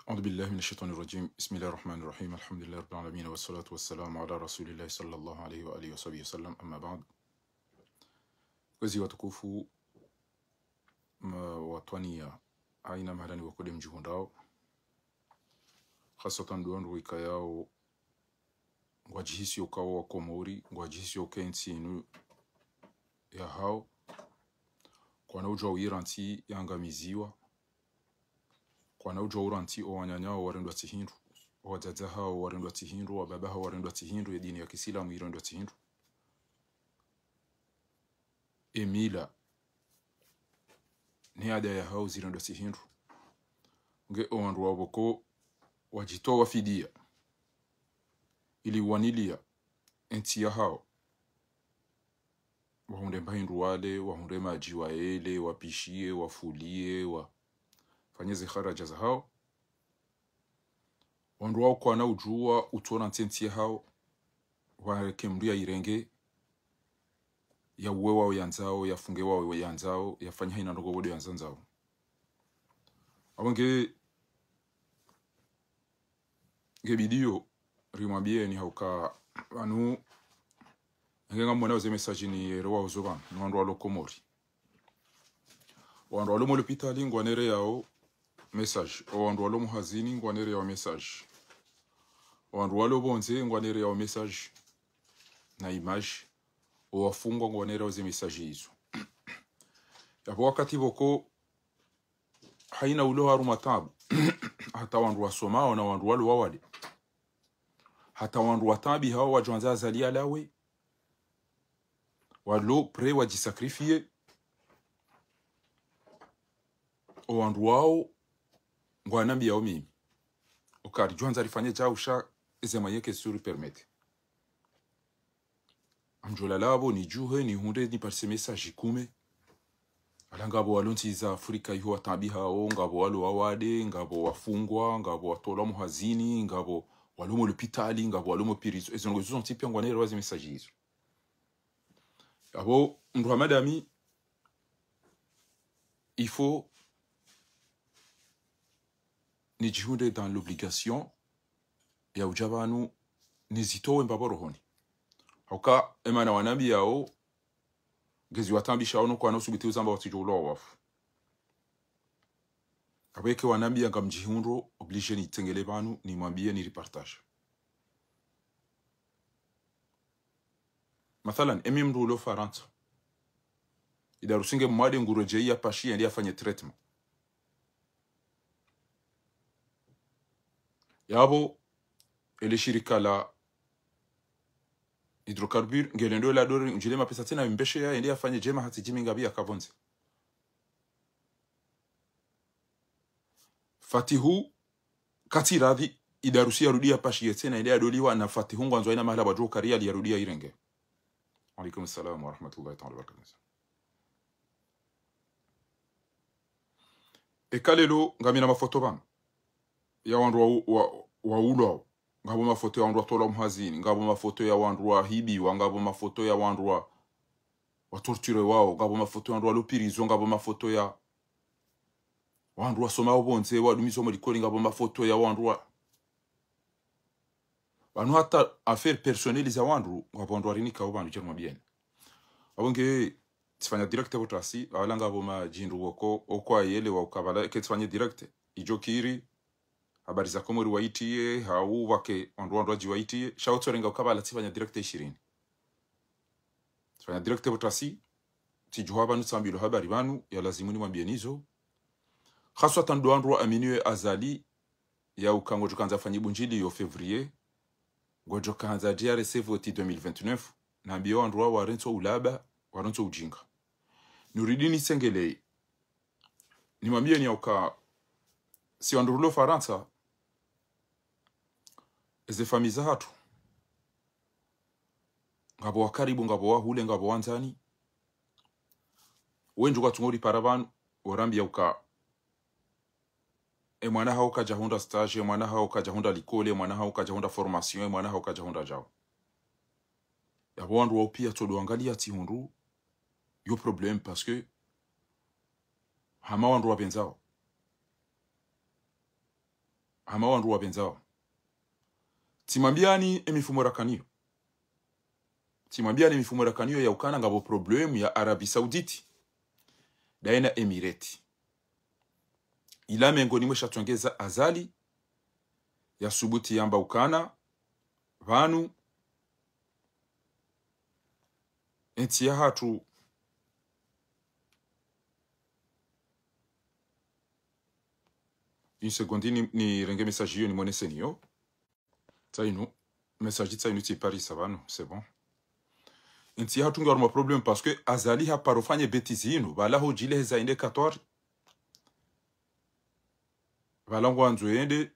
أعوذ بالله من الشيطان الرجيم بسم الله الرحمن الرحيم الحمد لله رب العالمين والصلاة والسلام على رسول الله صلى الله عليه وآله وصحبه وسلم أما بعد wezi watukufu watwania aina mahalani wakode mjihundao hasatan duandu wika yao ngwajihisi ukawa wakomori ngwajihisi ukensi inu ya hao kwa na ujwa uiranti yangamiziwa kwa na ujwa uranti owanyanyao warendwa tihindu wadada hao warendwa tihindu wababa hao warendwa tihindu ya dini ya kisilamu irendwa tihindu emila ni ada ya hao zirendwa tihindu nge owandu waboko wajitoa fidia ili wanilia enti ya hao wahunde mbahindu wale wahunde maji waele wapishie wafulie wafanyeze kharaja za hao wandu wao kwa na ujua utuona enti ya hao wakemria irenge ya uwe wao yanzao ya funge wao yanzao ya fanya hina ndogo wode yanzanzao awonge bidio rimwambie ni hauka anu ngenga mwana waze message ni rewa uzoban nwandu walo komori wandu walo molopitali ngwanere yao message wandu walo muhazini ngwanere yao message wandu walo bonze ngwanere yao message na image wafungwa ngwanere waze message hizo yapo wakati boko haina ulo haru matabu hata wandu wasomao na wandu walo wawade hata wandu watabi hao wajuanza zalia lawe walo pre wajisakrifie wandu wao ngwanambi yao mimi okari juanza rifanye jausha ezema yeke suri permete amjola labo ni juhe ni hunde ni parse message kume alangabo walonti za Afrika iho watabi hao ngabo walo wawade ngabo wafungwa ngabo watola muhazini ngabo walomo l'hôpital ngabo walomo pirizo ezo ngo zo ntipia ngwanere wazi message hizo abo ndo madami il faut ni jihunde dans l'obligation ya ujabanu nizitowe mbaborohoni hauka emana wanambi yao gezi watambisha ono kwa nosubiti uzamba watijulo wafu abeke wanambi ngamjihundo oblige ni tengele banu ni mwambie ni repartage mathalan emimru lo faranta ida rusinge mwade nguroje ya pashi ndi afanye treatment yabo ele shirika la hydrocarbure ngelendo la dori njile mapesa tena mbeshe ya ndi afanye jema hati jimi ngabi akavonze Fatihu katiradhi idarusia rudia pashi tena ile adoliwa na Fatihu ngwanzo ina mahala bajua karia liarudia irenge. Alaikum assalam wa rahmatullahi ta'ala wa barakatuh. Ekalelo ngamina mafoto bana ya wandu wa ulo ngabo mafoto ya wandu tola mhazini ngabo mafoto ya wandu wa hibi ngabo mafoto ya wandu wa torture wao ngabo mafoto ya wandu wa lopirizo ngabo mafoto ya wandu wa soma obonze wadumizo mo likoli ngabo mafoto ya wandu banu hata affaire personnelle za wandu ngabo rinika obandu jermo bien abonge tifanya direct botasi balanga bo majindu woko okwa yele wa ukabala ketfanya direct ijokiri habari za komori waitie hau wake wandu waji waitie shautorenga ukabala tifanya direct 20 tifanya direct botasi tijuhaba nutsambilo habari banu ya lazimuni mwambienizo khaswatan doandro aminiwe azali ya ukango jukanza fanyi bunjili yo février gojo kanza dia recevoti 2029 na mbio andro wa rento ulaba wa rento ujinga nuridini sengele ni mwambie ni uka si andrulo faransa eze famiza hatu ngabo wa karibu ngabo wa hule ngabo wanzani wenju kwa tungori paraban orambia uka mwana hao kaja honda stage mwana hao kaja honda likole mwana hao kaja honda formation mwana hao kaja honda jao ya wandu wao pia todo angalia ti hundu yo problème parce que hama wandu wapenzao ama wandu wabenzao timambiani emifumo rakanio timambiani emifumo rakanio ya ukana ngabo problemu ya Arabi Sauditi daena Emirati ila mengoni mwe shatongeza azali ya subuti yamba ukana vanu enti ya hatu une seconde ni renge message yo ni mone senio tainu message tainu ti Paris ça va non c'est bon enti ya hatu ngor ma problème parce que azali ha parofanye betizino bala ho jile za inde 14 bala ngwanzo yende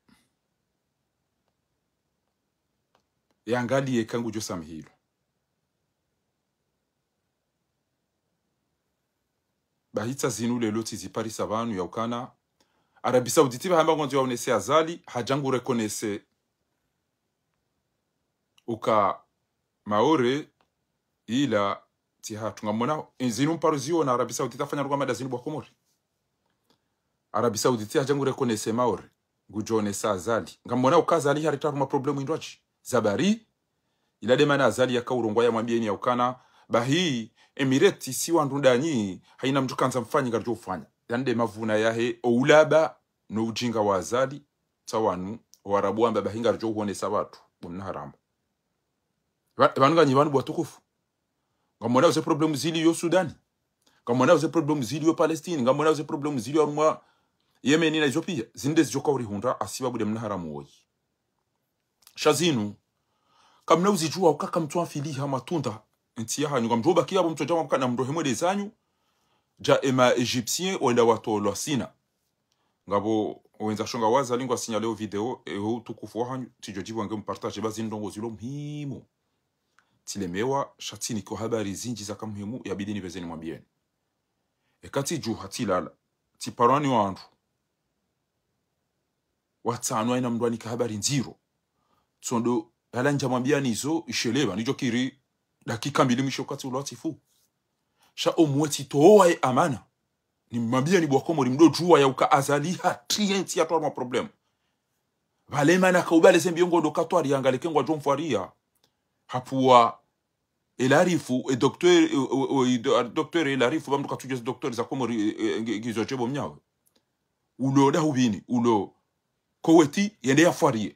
yangali kangu jo samhilo bahita zinu lelo tizi Paris avanu ya ukana Arabi Sauditi bahamba ngonzo yaonese azali hajangu rekonese uka maore ila tihatu ngamona zinu mparuziyo na Arabi Sauditi afanya rugama da zinu bwakomori Arabi Sauditi hajangu rekonese maore gujonesa azali ngamona ukazali haritaru ma problemu indwachi zabari ila demana azali ya kaurongwa ya mwambieni ya ukana bahi Emirati si wandudanyi haina mtu kanza mfanyi ngarjo ufanya yande mavuna yahe oulaba no ujinga wa azali tawanu warabu amba bahi ngarjo uonesa watu bumna haramu vanunga nyivanu bwatukufu ngamona uze problemu zili yo Sudani ngamona uze problemu zili yo Palestine ngamona uze problemu zili yo mwa Yemen na Ethiopia zinde zijoka uri hunda asiba bude mna haramu woyi shazinu kamna uzijua ukaka mtu afiliha matunda ntia hanyu ngamjoba kiabo mtu jamaa mkana mrohemo de zanyu ja ema egyptien wenda watu lo sina ngabo wenza shonga waza lingwa signaleo video eho tukufu hanyu tijojibu wange mpartage bazi ndongo zilo muhimu tilemewa shatini ko habari zinji za kamuhimu yabidi nivezeni mwambieni ekati juu hatilala tiparani wandu watano aina mndwani ka habari nziro tsondo alanja mwambiani izo isheleba nijo kiri dakika mbili mwisho kati ulatifu sha omweti toa amana ni mwambia ni bwakomori mdojua ya uka azali hatienti ya toa problem vale mana kaubale sembiongo do katwari yangaleke ngwa jomfaria hapua elarifu e docteur elarifu bamduka tuje docteur za komori gizochebo mnyawe ulo da hubini ulo koweti yende ya farie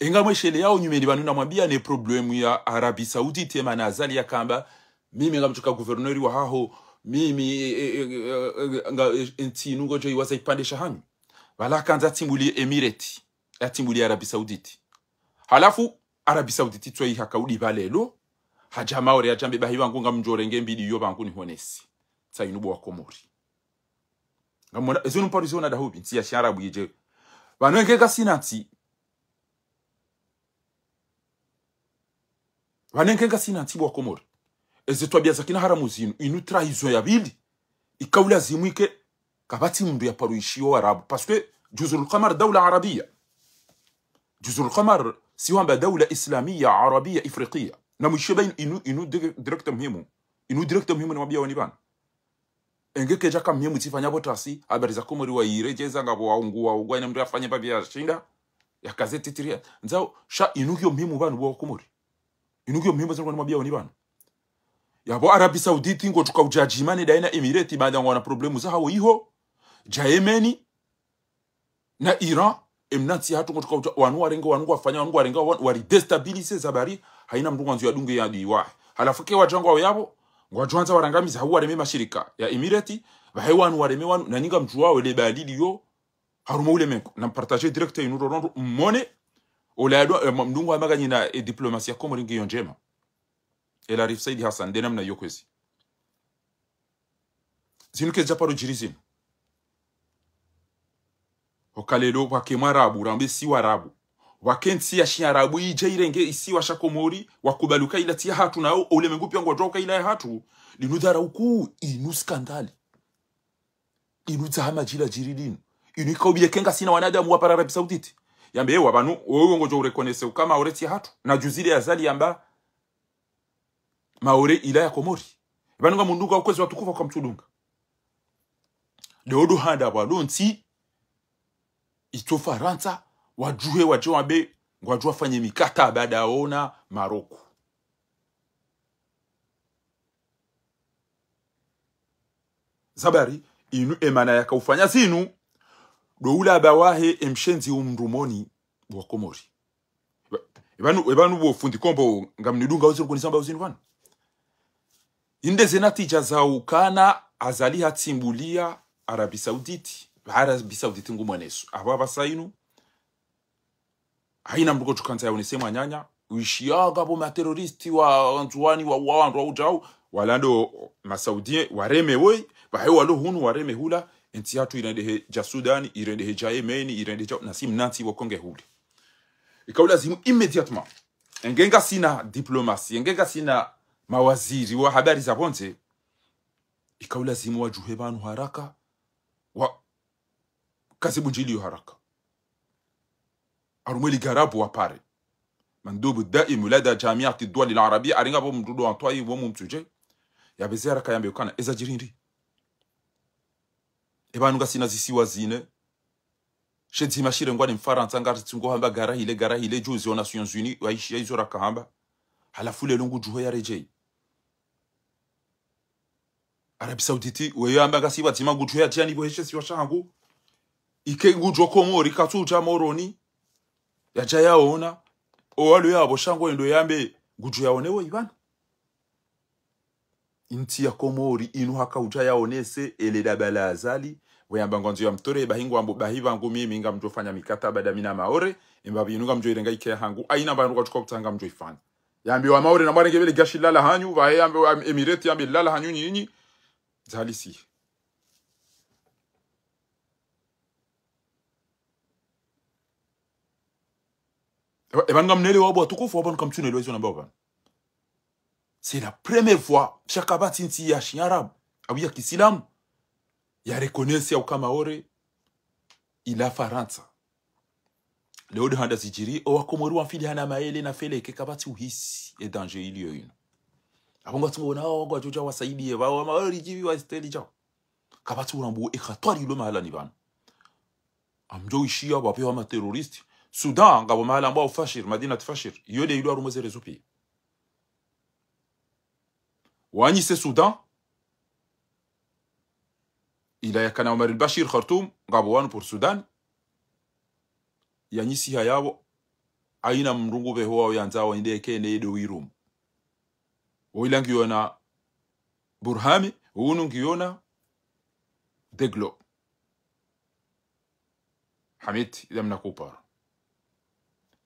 enga mweshele yao nyumeni banu namwambia ne problemu ya Arabi Saudite ema nazali ya kamba mimi ngamtuka guvernori wa haho mimi enti nungo jo iwaza ipandesha hanyu wala kanza timbuli Emirati ya timbuli Arabi Saudite halafu Arabi Saudite twai hakaudi balelo hajama ore ajambe bahi wangu ngamjorenge mbidi yo bangu ni honesi tsayinubo wa Komori ngamona ezo numparizona dahubi nti ya sharabu yije banu ngeka sinati vanengenga sina ntibu wa Komori ezetwa biaza kina haramu zinu inu trahison ya bili ikaula zimwike kabati mndu ya paruishio Arabu parce que Juzul Qamar dawla arabia Juzul Qamar siwamba dawla islamia arabia ifriqiya na mwishiba inu direct muhimu ni mabia wanibana engeke jaka muhimu tifanya botasi habari za Komori wa irejeza ngabo waungua ugwa mndu afanye babia shinda ya gazeti tiria nzao sha inugyo muhimu banu wa Komori inugyo muhimu sana kwa mabia wanibana yabo Arabi Sauditi ngo tukawujajimane daina Emirati baada ngwana problemu za hawo iho ja Yemeni na Iran emnati hatu ngo tukawuja wanu wafanya wanu warenga wari destabilize zabari haina mndungu nzu ya dunge ya diwa halafu ke wajangwa yabo ngo wajanza warangamiza hawo wareme mashirika ya Emirati bahaiwanu wareme wanu na ninga mtu wao le badili yo haruma ule menko na partager direct inuro mone olado mndungu amaganyi na diplomasia Komori ngiyo njema El Arif Saidi Hassan denam na yokwezi zinuke japaro jirizinu okalelo wakemwa Arabu rambe si warabu wakensi ya shi Arabu ijairenge isi wa Komori wakubaluka ila tia hatu nao ole mengu pia ngotoka ila hatu linudhara uku inu skandali inu zahama jila jiridinu inu ikaubie kenga sina wanadamu wapara Arabi Sauditi yambe wabanu wewe ngojo urekonese ukama oreti hatu na juzile azali yamba maore ila ya Komori banunga munduka ukwezi watukufa kwa mtulunga deodo handa walonti ito Faransa wajuhe wabe wajua fanye mikataba daona Maroko. Zabari inu emana yaka ufanya zinu doula bawahe emshenzi umrumoni wa Komori. Ebanu bo fundi kombo ngamnidunga uzuru kunisamba uzinu vanu. Inde zenatija za ukana azali hatsimbulia Arabi Sauditi. Arabi Sauditi ngumwenesu. Aba basainu haina mrugo tukanza ya unisema nyanya uishiaga bo materoristi wa antuani wa wandu wa ujau walando masaudie wareme woi bahe walo hunu wareme hula enti hatu irendehe ja Sudani irendehe ja Yemeni irendehe ja nasim nanti wakonge huli ikaula zimu immédiatement engenga sina diplomasi engenga sina mawaziri wa habari za bonze ikaula zimu wajuhe banu haraka wa kasibu njili haraka arumeli garabu wapare mandubu daimu lada jamiati duwali al-arabia aringa bo mdudu antwai wo mumtuje ya bezera kayambe ukana eza jirindi ebanu gasina zisiwa zine shedzi mashire ngwani mfaransa ngati tsungo hamba gara hile juzi wa Nations Unies waishia hizo rakahamba halafu le lungu juho ya rejei Arabi Sauditi weyamba gasiba tima gujuho ya tiani bo heshe siwa shangu ike gujo Komori katuja moroni ya jaya ona owalu yabo shango endo yambe guju yaonewo ibana inti ya Komori inu haka uja yaonese ele dabala azali weyamba ngonzo ya mtore bahingu ambu bahiva ngu mimi nga mjofanya mikataba da mina maore imbabi inunga mjo irenga ike hangu aina mba nuka tuka kutanga mjo ifanya yambi wa maore na mware ngebele gashi lala hanyu vahe yambi wa emireti yambi lala hanyu nyinyi zali si ebanga mnele wabo atukufu wabo nkamtune lwezo namba wabana. C'est la première fois chakabati nti ya shiarabu abu ya kisilamu ya rekonesi ya ukamaore ila Faransa leo de handa zijiri o wakomori wamfili hana maele na fele ke kabati uhisi e danger iliyo ino abonga tumona wangu wajoja wasaidie wa maori jivi wa steli jao kabati urambu ekhatwari lo mahala ni bana amjo ishia wape wa terroristi Sudan ngabo mahala mbao fashir madina tfashir yole ilo arumoze rezupi wani se Sudan ila yakana Omar al-Bashir Khartoum ngabo wanu pour Sudan yanyisi hayabo aina mrungu beho wa yanzawa inde kene edo wirum oila ngiona Burhami unu ngiona Deglo Hamid idamna kupara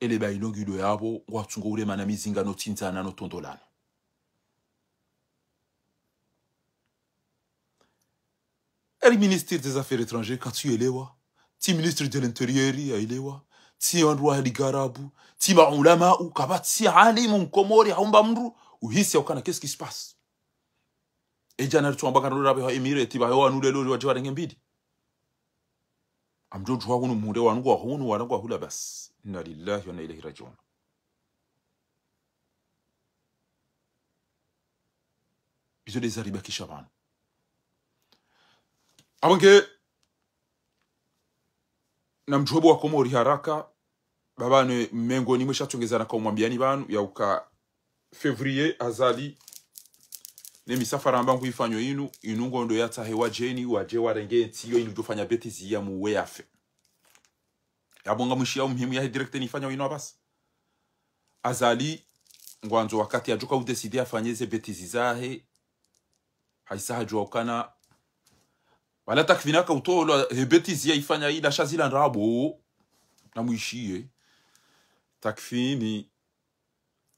ele bailo ngido yabo ngwatsungo ule mana mizinga no tinzana no tondolana le ministre des Affaires étrangères quand tu elewa ti ministre de l'Intérieur ya elewa ti roi ligarabu ti maulama ou kabati alimu mkomori haumba mru uhisi ukana qu'est-ce qui se passe et jana tuambaka ndo ba emirate ba wa nulelo wa jwa ngembidi amjo jwa kunu munde wangu wa hunu wangu wa hula bas inna lillahi wa inna ilaihi rajiun bizo des ariba kishaban Abange na mjobo wa Komori haraka babane mengo ni mweshatongezana kwa mwambiani banu ya uka Fevrier azali ne misafara mbangu ifanyo inu inungo ndo yata hewa jeni waje warenge ntiyo inu jofanya betizi ya muwe yafe yabonga mwishiya umuhimu ya directe nifanyo inu abasi azali ngwanzo wakati ya joka udesidi afanyeze betizi zahe haisa hajua ukana wala takvinaka utolo hebetizi ya ifanya ila shazila nrabo na muishie takfini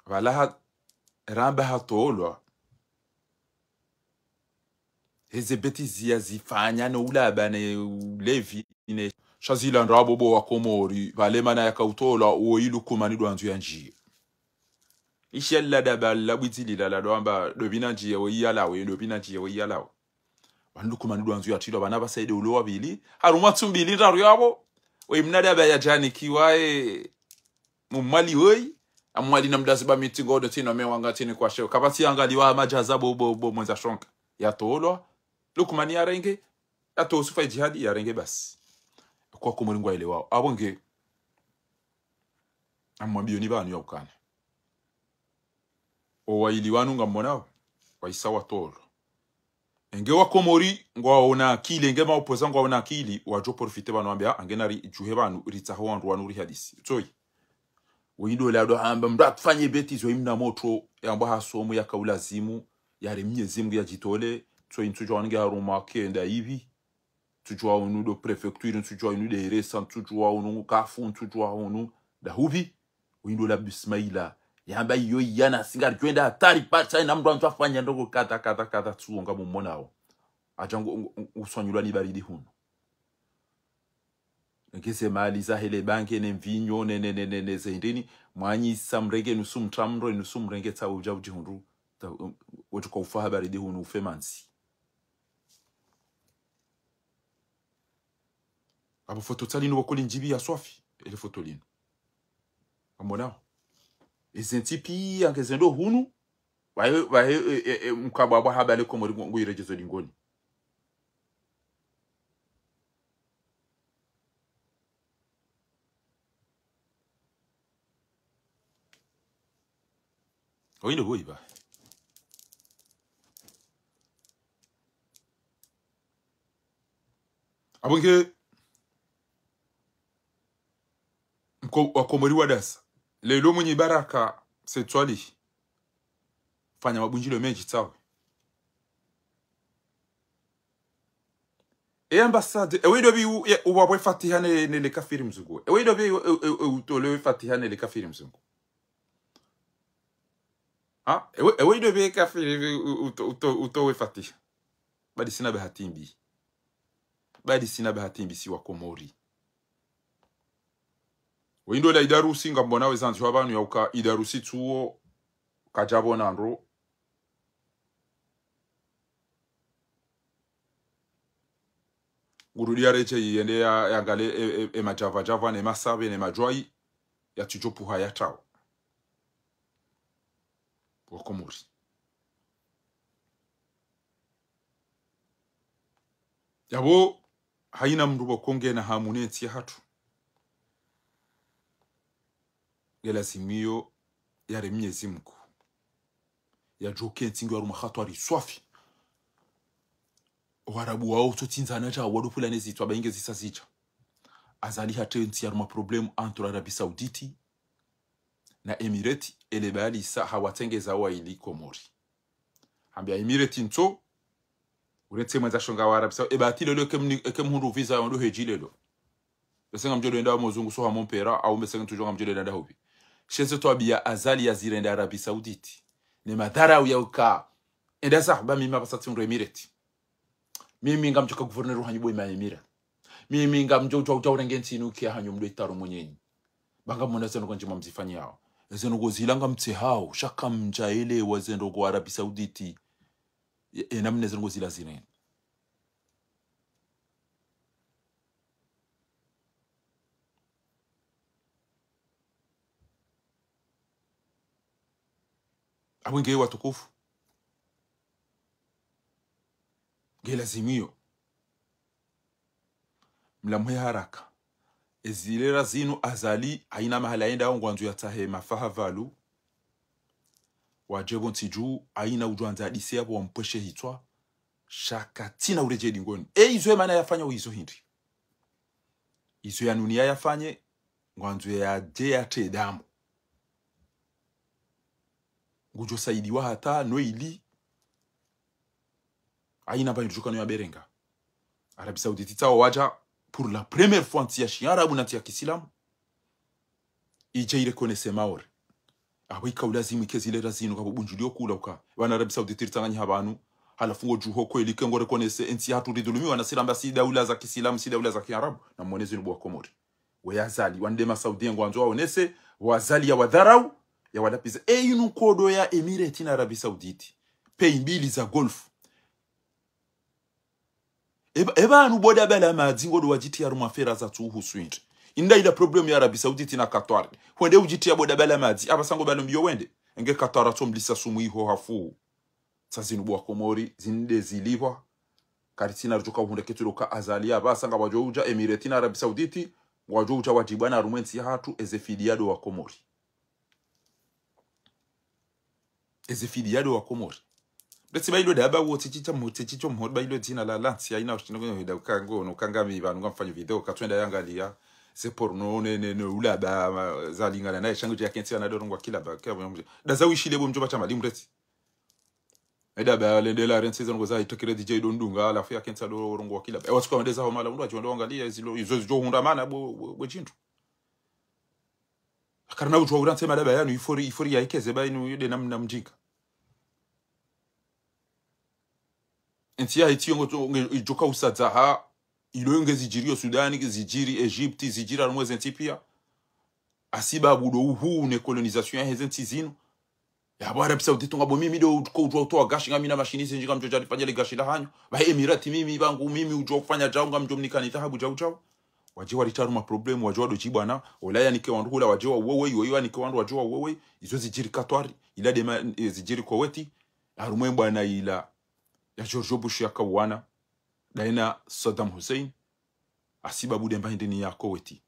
wala ramba hatolo heze betizi ya zifanya no ulabane levi ine shazila nrabo bo wa Komori wale mana ya kautola uo ilu kumani duanzu ya njie ishella daba labwitili la doamba dobina njie o iyalawe dobina njie o iyalawe wandu kumani duanzu ya tilo bana basaide ulo wabili haruma tumbili raru yabo we mnada ba ya jani kiwae mumali hoi amwali na mdaziba mitingo de tino mewanga tini kwa sheo kabati angaliwa majaza bo mwenza shonka ya tolo lukumani ya renge ya to sufa jihadi ya renge basi kwa Komori ngwa ile wao abonge amwambio ni banu yakana o waili wanu ngamonao waisawa tolo enge wa Komori ngwa ona akili enge maopoza ngwa ona akili wajo profite banu ambia angenari juhe banu ritsaho wandu wanu ri hadisi tsoi windo lado hamba mrat fanye beti zo imna moto yamba hasomo ya kaulazimu yare mnyezimu ya jitole tsoi ntujwa nge haruma kenda hivi tujwa unu do prefecture tujwa unu de resa tujwa unu kafu tujwa unu da huvi windo la bismaila yamba yo yana singar kwenda hatari patsa na mtu antafanya ndogo kata tsuonga mumonao ajango usonyulwa ni baridi huno ngese mali za hele banke ne mvinyo ne zendini mwanyi samrege nusumtramro nusumrenge tsa uja ujihundu wotu kwa ufa baridi huno ufemansi abo foto tsali no bakoli njibi ya swafi ele foto lino amonao ezentipi angezendo hunu wae mkabwa habale Komori nguirejezo lingoni oino boiba abonge mko Komori wadasa lelo mwenye baraka setwali fanya mabunjilo menji tsawe ambassade ewido bi uwabwe fatiha ne kafiri mzungu ewido bi utole fatiha ne kafiri mzungu ewido bi kafiri utowe fatiha badi sina bahatimbi si wa Komori windo la idarusi ngambona wezanzi wabanu yauka idarusi tuo kajabo nandro gurudia reche yende ya ngale majava ne masabe ne majoi ya tujopu haya tao wa Komori yabo haina mrubo konge na hamuneti ya hatu gelazimio yare Mwenyezi Mungu ya joke ntingo ya rumakhato ari swafi warabu wao totinzana cha wadu fulani zitwa bainge zisazija azali hate nti ya ruma problem entre Arabie Saoudite na Emirati ele bali sa hawatengeza wa ili Komori ambia Emirati nto uretse mwanza shonga wa Arabie Saoudite ebati lelo kemhundu visa yondo hejilelo besenga mjodo enda mozungu so ha mompera au besenga tujonga mjodo enda hobi sheze to abia azali ya zirenda Arabie Saoudite ne madhara ya uka enda sahaba mimi basati ndo Emirati mimi ngamjoka governor hanyibo ima Emira mimi ngamjojo utawurengenti nuki hanyo mdo itaro mwenyenyi banga mona zeno konje mamzifanyi yao zeno gozilanga mtsehao shaka mjaele wazendo go Arabie Saoudite namne zeno gozila zinen awenge watukufu gelazimio mlamwe haraka ezilera zinu azali haina mahala enda ngwanzu ya tahe mafaha valu wajebo ntiju haina ujuanza hadisi yabo wampweshe hitwa shaka tina ureje dingoni izwe mana yafanya uizo hindi izwe ya nunia yafanye ngwanzu ya jea te damu ngujo saidi wa hata noili aina ba njukano ya berenga Arabie Saoudite tawo waja pour la première fois anti arabu na anti kisilamu ije ile konese maore abika ulazimu ikezile razino kabo bunjulio kula uka wana Arabie Saoudite ritanganya habanu halafungo juho ko ilike ngore konese anti hatu ridulumiwa na silamba si daula za kisilamu si daula za kiarabu na mwenezo ni bwa Komori weyazali wandema Saudi ngwanzo waonese wazali ya wadharau ya wadapiza inu kodo ya Emirati na Arabie Saoudite pei mbili za golf eba anu boda bela madzingo do wajiti ya rumafera za tuhu swindi inda ila problem ya Arabie Saoudite na Qatar wende ujiti ya boda bela madzi abasango balo mbiyo wende enge Qatar atomlisa sumu iho hafu sazinu bwa Komori zinde zilibwa karitina rutoka hunde ketuloka azalia basanga wajouja Emirati na Arabi Sauditi wajouja wajibana rumwensi hatu ezefiliado wa Komori. Ezefiliado wa Komori. Beti bailo daba wo tichicho mhod bailo tina la lansi ya ina ushinogo da kango no kangami ba ngo mfanya video katwenda yangalia c'est porno ne ula ba zalingana na shangu ya kensi na dorongo kila ba kwa da zawishile bo mjoba chama limreti eda ba le de la ren saison ngoza itokire DJ dondunga ala fya kensi dorongo kila ba watu kwa ndeza ho mala ndo achondo angalia zilo izo hunda mana bo chintu akarna ujwa urante madaba yanu ifori ya ikeze ba inu yude namna mjinga Entia iti joka usadzaha ilo zijiri Sudani zijiri Egypte zijiri almwezi ntipia asiba budo uhu ne colonisation ya hezenti zino ya Arabia Saudite ngabo mimi do ko utoa gashi ngami na mashini zinji ngamjo jadi fanya le gashi la hanyo ba Emirati mimi bangu mimi ujo kufanya jao ngamjo mnikani tahabu jao waje walitaru ma problem waje wado jibana olaya nike wandu hula waje wa wewe yoyo nike wandu waje wa wewe izo zijiri katwari ila de zijiri Kuwaiti arumwe bwana ila ya George Bush ya kawana daina Saddam Hussein asiba bude mbahinde ni ya Kuwaiti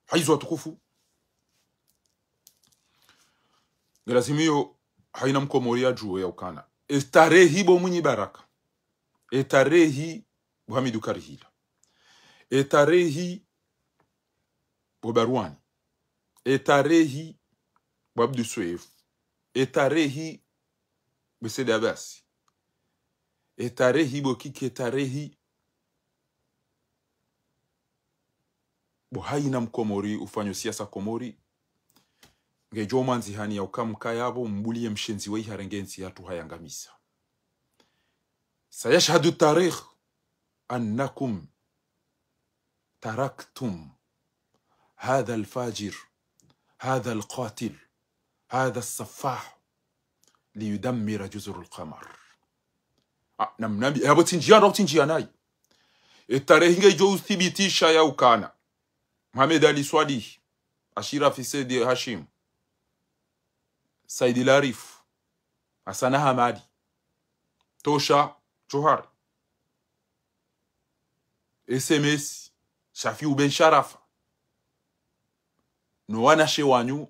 haizo watukufu Gelazimio haina mkomoria juo ya ukana estarehi bo mwenye baraka etarehi Muhammadu Karihila etarehi Bobarwani etarehi Abdou Soueif etarehi Besede Abasi etarehi Bokiki etarehi Bohaina mkomori ufanyo siasa Komori ngejo manzi hani ya ukamka yabo mbulie mshenzi wei harengenzi hatu hayangamisa سيشهد التاريخ أنكم تركتم هذا الفاجر هذا القاتل هذا السفاح ليدمر جزر القمر نم نبي أبو تنجيان رو تنجياناي التاريخ جو ثبتيشا يا وكانا محمد علي سوادي أشيرة في سيدي هاشم سيدي العريف حسن حمادي توشا Johar SMS Shafiu Ben Sharafa no wana shewanyu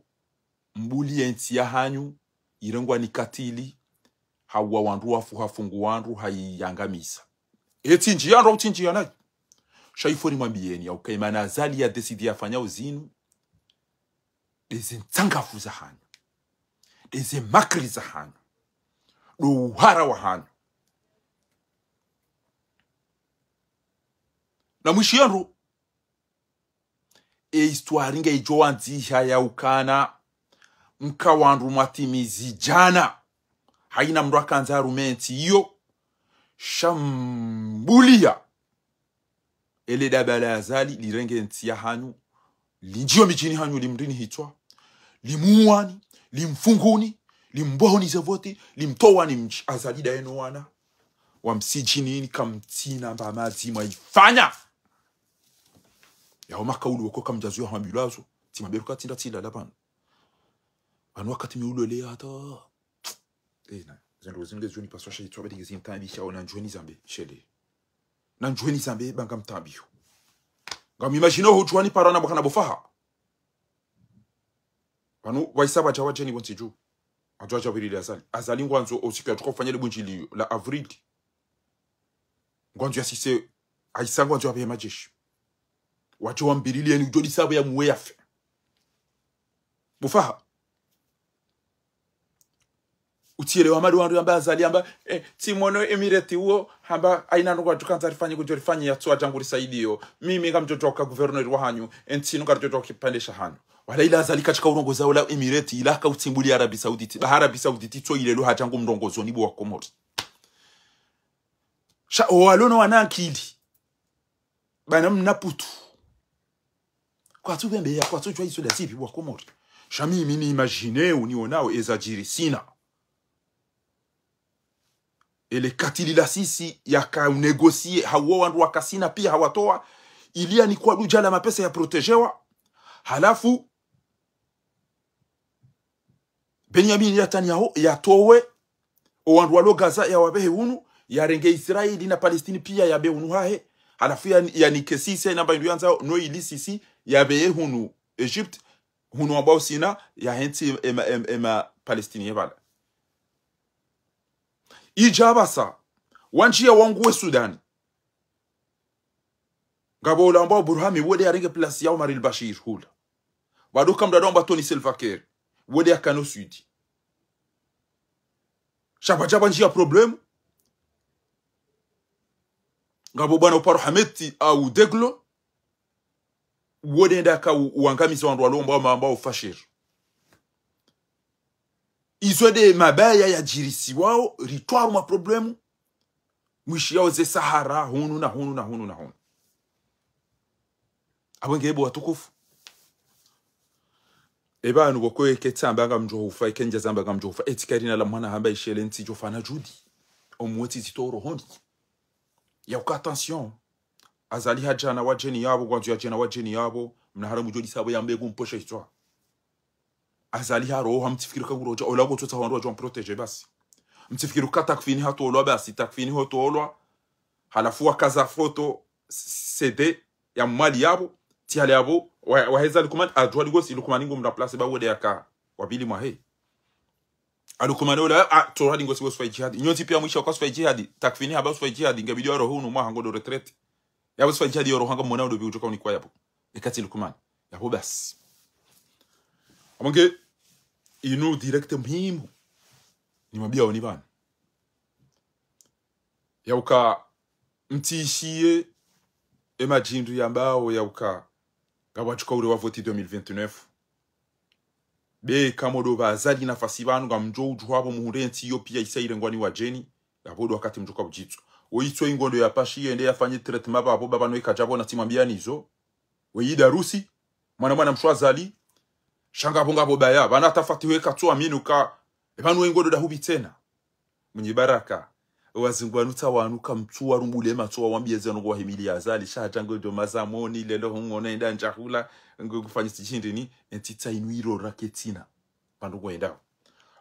mbuli entia hanyu irengwa ni katili hawa wandu wafu hafungu wandu hayangamisa eti njiano utinjiana shaifori mwambieni au kaimana azali ya desidi afanya uzinu deze ntangafu za hanyu deze makri za hanyu do uhara wa hanyu na mwishianro histoire nge ijoanzi ya ukana mkawandu matimizi jana haina mndu akanza rumenti iyo shambulia ele dabala azali lirenge ntia hanyu linjio mijini hanyu limrini hitwa limuani limfunguni limbohoni zavoti limtowani azali daeno wana wamsijini kamtina mbamazi maifanya ya omaka ulu wako kamjazu ya hambilazo timaberuka tinda tila labana anu wakati miulole hata na zendo zinge zuni paswa shayi tuwa bedi gezi mtambi shao na njueni zambe shele na njueni zambe banga mtambi ngam imagino ho juani parana bakana bofaha anu waisaba jawa jeni bonti ju ajwa jabiri azali ngwanzo osiku ya tukofanyele bunjili la avril ngwanzo ya sise aisa ngwanzo ya majeshi wacho wambirili ya ujodi sabo ya muweafe bofaha utiele wa madu wandu yamba azali yamba timono Emirati uo hamba aina nuka tukantarifanyi kujorifanyi ya tuwa janguri saidiyo mimi kamjotoka guvernori wa hanyu enti nuka jotoka kipandesha hanyu wala ila azali katika urongoza ula Emirati ilaka utimbuli Arabi Sauditi Arabi Sauditi to ilelu hajangu mrongozo nibu wa Komori sha walono wanankili bana mnaputu kwa tu bembe ya kwa tu jwa iso da tipi wa Komori shami mini imagine unionao ezajiri sina ele katili la sisi yaka negosie hawo wandu wakasina pia hawatoa ilia ni kwa dujala mapesa ya protegewa halafu Benjamin Netanyahu yatowe owandu walo Gaza ya wabehe hunu ya renge Israeli na Palestini pia ya be hunu hahe halafu ya nikesise namba nduyanza no ilisisi ya be hunu Egypt hunu ambao sina ya henti ema Palestini yebala ijabasa wanjia wanguwe Sudan ngabo la ambao Burhami wode ya renge place ya Omar al-Bashir hula waduka mdadomba Tony Salva Kiir wode ya Kano Sudi Shabajaba njia problemu ngabo bwana uparo Hameti au Deglo wode ndaka uangamizi wandu walomba ambao fashir izode mabaya ya jirisi wao ritwaru ma problemu mwishi yao ze Sahara hunu na hunu abangebo watukufu ebanu bokoye ketamba ngamjofa ikenja zamba ngamjofa etikarina la mwana hamba ishele nti jofana judi omweti zitoro hondi ya uka attention azali hajana wajeni yabo gwanzu ya jena wajeni yabo mnahara mujodi sabo yambe kumposha histoire azali haro hamtifikiri kanguroja olago tota wandu wajwa protéger basi mtifikiri katakfini hato olwa basi takfini hoto olwa halafu wakaza foto CD ya mali yabo tiale yabo waheza lukumani adwa ligosi lukumani ngomda place ba wode yaka wabili mwahe alukumani ola tora ligosi wosfa jihad nyoti pia mwisho kwa sfa jihad takfini haba sfa jihad ngabidio ro hunu mwa hangodo retraite yabo sfa jihad ro hanga mona odobi ujoka unikwa yabo ekati lukumani yabo basi amange inu direct muhimu ni mabia oni bana yauka mtishie emajindu yambao yauka gawachuka ure wa voti 2029 be kamodo bazali nafasi banu ngamjo ujwabo muhure Ethiopia isaire ngwani wa jeni yabodo wakati mjuka bujitsu oitso ingondo ya pashi ende yafanye treatment babo baba no ikajabo na timambia nizo weyida rusi mwana mshwazali shanga bonga bobaya bana tafatiwe katso aminuka ebanu ingondo da hubi tena munyi baraka wazingwanuta wanuka mtu warumbule matso wambieze no go himili azali shatango do mazamoni lelo ngona enda njahula ngokufanya tishindi ni entita inuiro raketina pandugo enda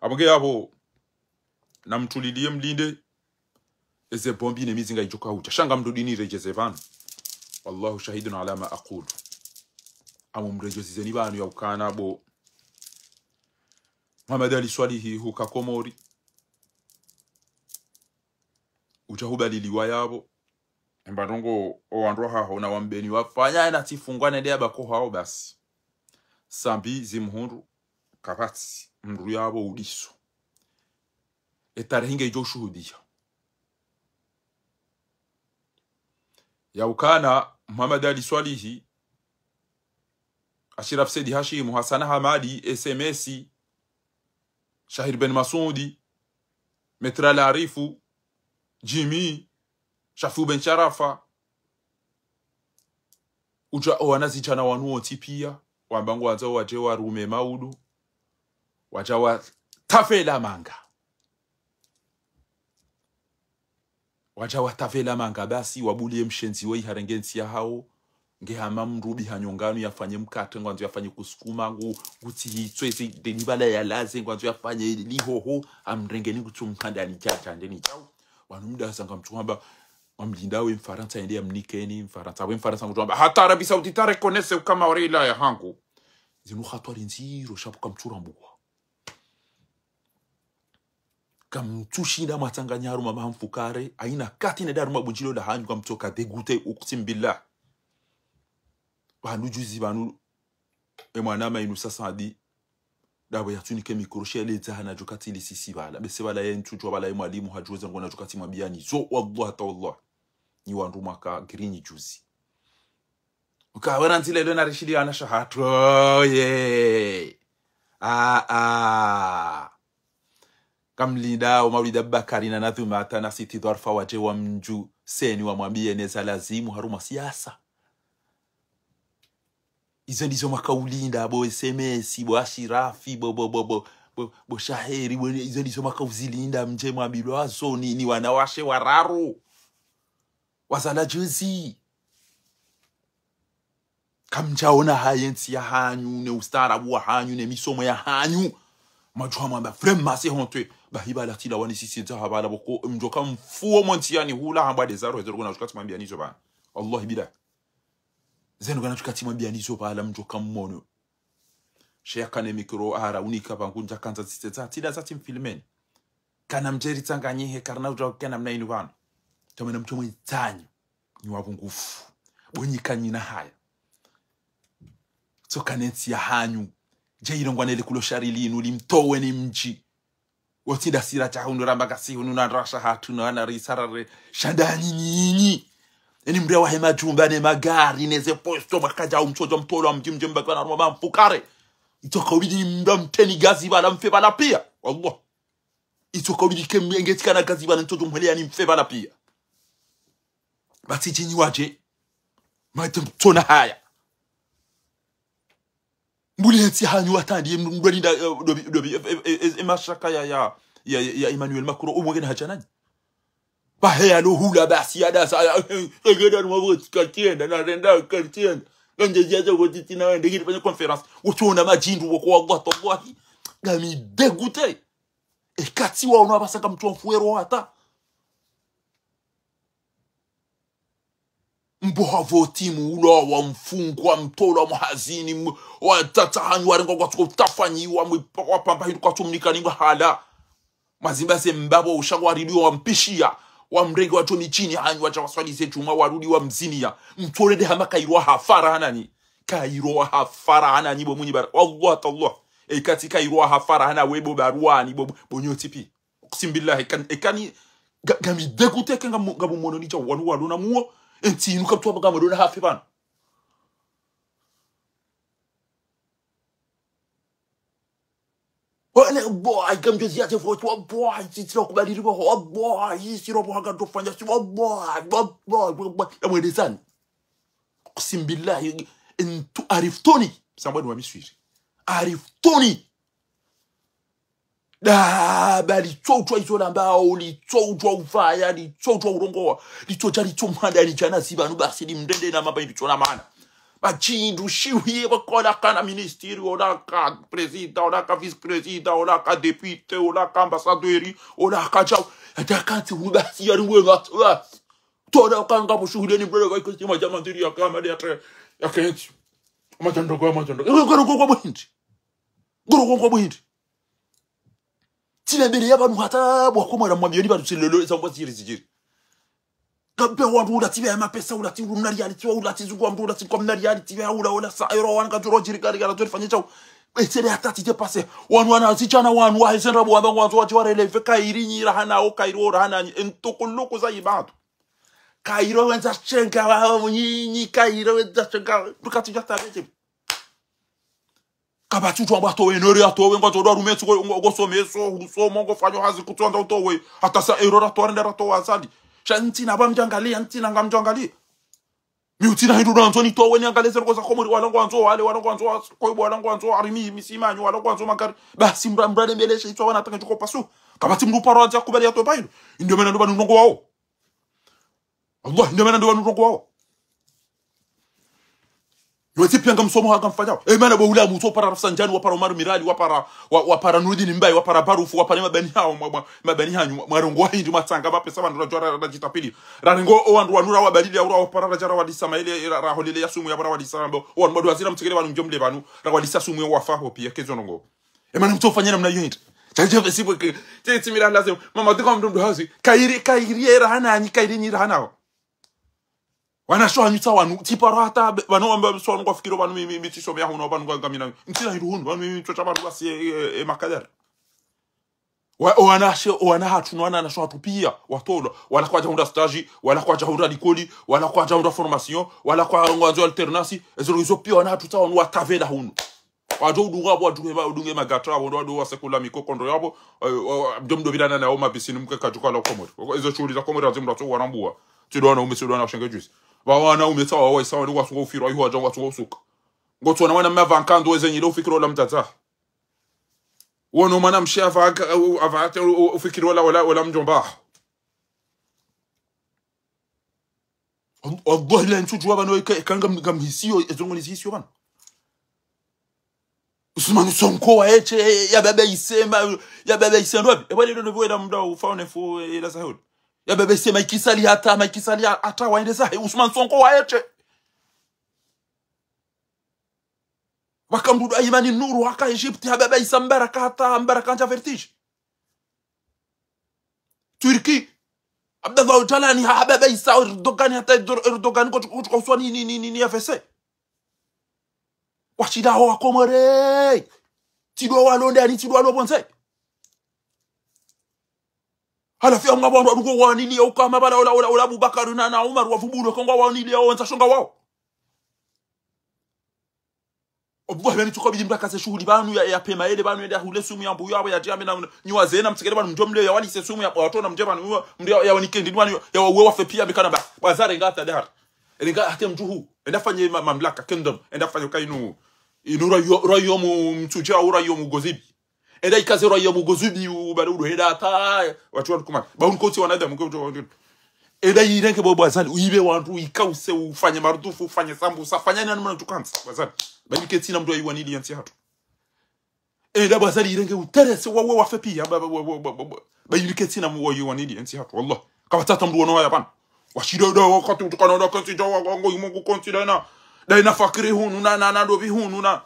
abonge yabo namtulilie mlinde eze bombi ne mizinga ijoka huja shanga mdudini rejezevana wallahu shahidun ala ma aqulu amumrejezizeni banu yaukana bo Muhammad Ali Swalihi huka Komori ujahubali liwayabo embadongo owandu haho na wambeni wafanya na tifungwana ndia bako hao basi sambi zimhundu kapati mndu yabo udiso etaringe joshuhudia yaukana Muhammad Ali Swalihi Ashraf Said Hashim Hassan Hamadi SMS Shahir Ben Masudi Metral Arifu Jimmy Shafu Ben Sharafa uja wanazichana wanuoti pia wambangu wazo waje warume maudu wajawa tafela manga wajawa tafela manga basi wabulie mshenzi wei harengensi ya hao ngehama mrubi hanyongano yafanye mkate ngwanzo yafanye kusukuma nguti hitwezi denibala ya laze ngwanzo yafanye lihoho amrengeni kutumkanda ni chacha ndeni chao wanumda sanga mtuamba wamlindawe mfaransa ende amnikeni mfaransa we mfaransa mtuamba hata Arabia Saudita reconnaisse kama orila ya hangu zinu khatwari nziro shapuka mturambuwa kamtushinda matanganyaru mama mfukare aina kati ne daruma bunjilo la hanyu kamtoka degute uktimbillah banu juzi banu emwana inu sasa adi dabo yatunike mikroshe leta hana jokati lisisi bala bese bala yentujo bala mwalimu hajuza ngona jokati mabiani zo wallahi tawallah ni wandu maka green juzi ukawera ntile lena rishidi ana shahatro ye kamlinda umawlida Bakari na Nadhuma atana siti dharfa waje wa mju seni wamwambie neza lazimu haruma siasa izo ndizo makaulinda bo SMS bo Ashirafi bo bo shaheri wene izo ndizo makauzilinda mje mwabilo wazo ni wanawashe wararo wazala juzi kamjaona hayensi ya hanyu ne ustarabu wa hanyu ne misomo ya hanyu majwa mwamba vraiment c'est honteux bahiba la tila wani sisi za habala boko mjoka mfuo montiani hula hamba desaro ezo kuna tukati mwambia nizo bana wallahi bila zenu kana tukati mwambia nizo bala mjoka mmono shekane mikro ara unika bangunja kanza tsitsa tida za timfilmen kana mjeri tsanganyehe karna utakana mna inu bana tamana mtomo itsanyu ni wabungufu bonyikanyina haya sokanensi ya hanyu jeiro ngwanele kuloshari linu limtowe ni mji wotida sira cha hunu rambagasi hunu na rasha hatu na ana risarare shandani nyinyi eni mbre wa hema jumba ne magari neze posto makaja umchojo mtolo wa mjimje mbaka na roma mfukare itoka ubidi mteni gazi bala mfe bala pia wallah itoka ubidi kemngetika na gazi bala mtojo mhele yani mfe bala pia bati jini waje maitem tona haya mbuleti hanyu atandi mdolinda dobi emashaka ya Emmanuel Macron umwengene hachanani bahe alo hula basi ada sa egeda mwa katienda na renda katienda nje jaza wotiti na ndege fanya conference utona majindu wako wallahi gami dégoûté e kati wa ona basaka mtu mfuero hata mboha votimu ulo wa mfungwa mtolo muhazini wa tatahanyu warengo kwa tutafanyiwa mwapamba hidu kwa tumnika ninga hala mazimba se mbabo ushagwariliwa wa mpishia wa mrenge wa toni chini hanyu wacha waswali zetu mwa warudi wa mzinia mtole de hama kairwa hafara hanani kairwa hafara hanani bo munyi bar Allah tallah e katika kairwa hafara hana webo baruani bo bonyotipi kusimbillah ekani gami dégoûté kenga ngabo mononi cha wanu na muo enti nuka tuwa bagama dona hafi bana wale boy gamjozi ya tefoto boy titira kubadili bo boy yisiro bo haga dofanya si boy amwedezani kusimbillah entu ariftoni sambani wa miswiri ariftoni da bali chotwa izola mbao li chotwa ufaya li chotwa urongoa li chotwa li chomanda li jana sibanu basi li mdende na maba ndi chona mana bachindu shiwiye bakola kana ministeri ola ka president ola ka vice president ola ka député ola ka ambassadeur ola ka chao atakati ubasi yari wenga toda kanga bushuhule ni brother kwa kusema jamandiri ya kama ya kenchi matando kwa buhindi tilembele y'abantu hata bwakomara mwamyoni badusilelo ezambo ziri kabe wantu ulatibe amapesa ulati urumna reality ulati zugwa mtu ulati kwa reality ya ula sa euro wan ka turo jirikari kana turi fanyisa esere atati je passe wana zichana wanu wa hezera bo abangu wantu wati warele kairinyira hana o kairo hana entokoloko za ibatu kairo wenza chenga wa nyinyi kairo wenza chenga tukati jata beje kabatu twa bato wenori atowe ngo do rumetsu ngo someso urusomo ngo fanyo hazi kutonda utowe hata sa erora torenda rato azali shanti na bamjangalia ntina ngamjangalia miutina hidu na Antoni towe ni angaleze ngo za komori wala ngo anzo wale wala ngo anzo koibo wala ngo anzo arimi misimanyu wala ngo anzo magari basi mbrade mbelesha itwa wanataka tuko pasu kabati mruparo aja kubali ato bailo ndio mena ndo banungo wao Allah ndio mena ndo banungo wao Yote pianga msomo haka mfanyao. Mana bo ula muto para Rafsanjani wapara Umaru Mirali wapara Nurudini Mbai wapara Barufu wapara mabani hanyu marongo hindi matanga bapesa bandu rajora rajitapili. Rarengo owandu wanura wabadili ya ura wapara rajara wadisa maile raholile ya sumu ya bara wadisa mbo. Owandu wadu wazira mtikele wanu njomle banu rawadisa sumu ya wafaho pia kezo nongo. Mana mto fanyana mna yunit. Chajefe sipo tete mira lazima mama tuko mndu hazi kairi era hana anyi kairi nyira hana. Wana shoha nyuta wanu tiparata wanu amba so ngo fikiro wanu mi tisho bya huno banu ngamina ntina hiruhunu wanu mi chocha banu basi makadera wana hatu wana na shoha tupia watolo wala kwa jahunda stage wala kwa jahunda likoli wala kwa jahunda formation wala kwa ngwanzo alternance ezo pia wana hatu tawo watavela hunu wajo udunga bo udunge magatra wado wasekula mikokondo yabo mdomdo bilana na oma bisini mkeka juka la komori ezo shuri za komori azimra to wanambua tidona umesudona shenge juice wana umeta wa sawa ndi kwasunga ufiro ayo aja kwasunga usuka ngotona wana mavankando ezenye lo fikiro la mtata wono mana mshava avate ufikiri wala mjomba Allah la ntujua bano kanga mhisio ezongo nisisio bana Usman Sonko wa eche ya baba isema wapi ebale ndo nvuela mda ufaone fu ila sahul ya baba isema ikisali hata waende sahi Usman Sonko wa eche wakamdudu imani nuru waka Egypt ya baba isambara hata vertige Turki Abdallah Jalani ha baba isa Erdogan hata Erdogan ko uswani ni afese wachida ho akomore tidwa walonde ani tidwa lobonse hala fi ngaba ndo ko wanili o kama bala ola Abubakar na Umar wafubudo ko ngwa wanili o nza shonga wao obwa bani tukobidi mbaka se shughuli banu ya pema ele banu ya hule sumu ya mbuyo abo ya jambe na nywa zena mtsikele banu mjomle ya wali se sumu ya watu na mjeba na mndio ya wanikendi ndwani ya wewe wafe pia bikana ba wazare ngata dahar elinga hata mjuhu enda fanye mamlaka kingdom enda fanye kainu inura yo mtuja ura yo mugozibi enda ikaze yo mugozibi ubarudo heda ata watu wanakuma baun koti wanada mko enda yirenke bobo azali uibe wantu ikause ufanye marudufu ufanye sambu usafanya nani mwana tukanza wazali bali ketina mtu ayiwanili yanti hatu enda bazali yirenke uterese wawe wafe pia bali ketina mwa ayiwanili yanti hatu wallah kama tata mdu wono haya bana washida do wakati utukana do kanti jawa wango imungu konti na fakiri hunu na dobi hunu na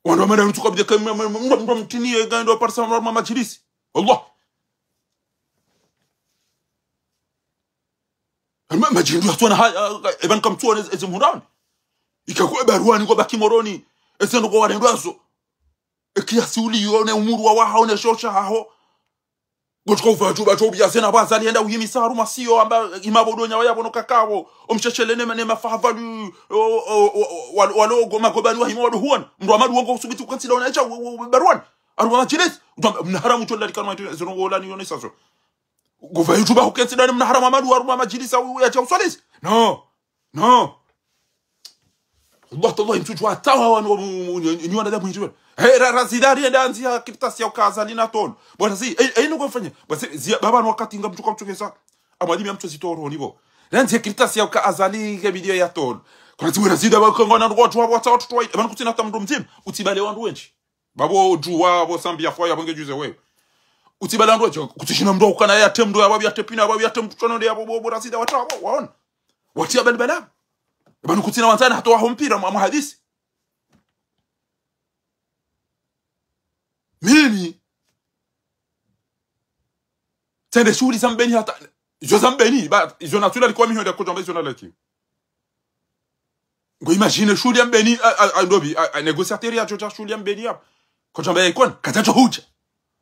wando mera mtu kabide kama mtu mtini gando parsa norma majlisi wallah majindu hatuna even kam tuone ezimhurani ikakuwa baruani kwa bakimoroni esendo kwa warendwazo ekiasi uli yone umuru wa haone shosha haho Gochko ufaju bacho biyazena bazali enda uyimisa haruma siyo amba imabodonya waya bono kakao omshechelene mane mafahavalu walo goma gobani wa himado huan mro amadu wongo subitu kansila ona echa barwan aruma machilet mnaharamu cholla likanwa zeno wola ni yone saso gova yutuba hukansila mnaharamu amadu aruma majilisa wa echa usalis no Allah imtujwa tawa wano nyuana da mwijiwa hey razidari ndanzi ya kitasi ya ukazali na ton bwana si ino kufanya basi baba no wakati ngamtuka mtukesa amadimi amtu sitoro nibo ndanzi ya kitasi ya ukazali kebidio ya ton kwa timu razida bakongona watu watu twai bana kutina tamdo mzima utibale wandu wenchi babo juwa bo sambia fo ya bonge juze wewe utibale wandu wenchi kutishina mdo ukana ya temdo ya babu ya tepina babu ya temtono ndio babo razida watu waona watia bana bana kutina wantana hatoa mpira mu hadisi mimi tende shughuli zambeni hata izo zambeni ba izo natula liko mimi ndio kujomba izo nalaki ngo imagine shughuli zambeni ndobi negociateur ya joja shughuli zambeni hapo kujomba ikon katacho huja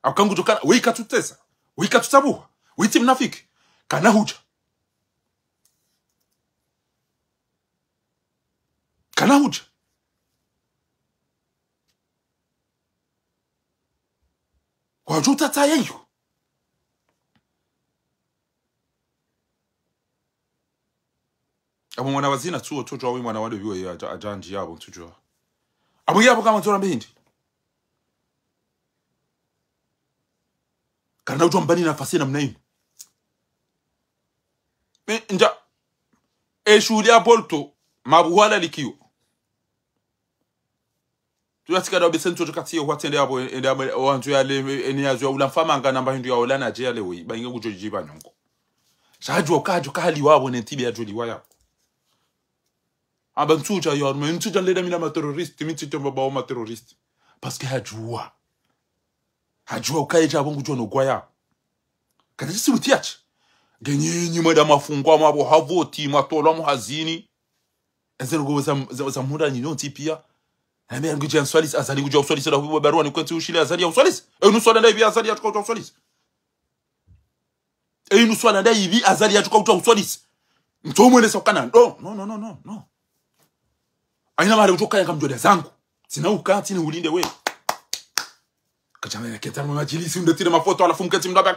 akangu tukana wika tutesa wika tutabuha witi mnafiki kana huja wajuta tayeyo abo mwana wazina tuo tojo mwana wale biwe ajanji yabo tujo abo yabo kama tora mbindi kana utombani nafasi na mnaini nja shughuli ya bolto mabuhala likiyo tuyatika da besento tukati yo watende abo enda wantu yale eniyazo ulamfama ngana namba hindu ya olana je yale we bayinga kujojiba nyongo shaju okajo kali wabo nentibe ya joli waya abantuja yo mentuja leda mina ma terrorist mitito baba ma terrorist parce que hajua ukaje abo ngujono gwaya kati sibutiach genye nyuma da mafungwa mabo havoti matola mu hazini ezero go za muda nyino tipia Ame nguji answalis azali nguji uswalis la huwa barua ni kwenti ushile azali ya uswalis enu swala ndai bi azali ya tuka uswalis enu swala ndai bi azali ya tuka uswalis mtomwene sokana no aina mali utoka yanga mjoda zangu sina ukati ni ulinde we kachama ya ketano majilisi ndetire mafoto alafu mkati mdaba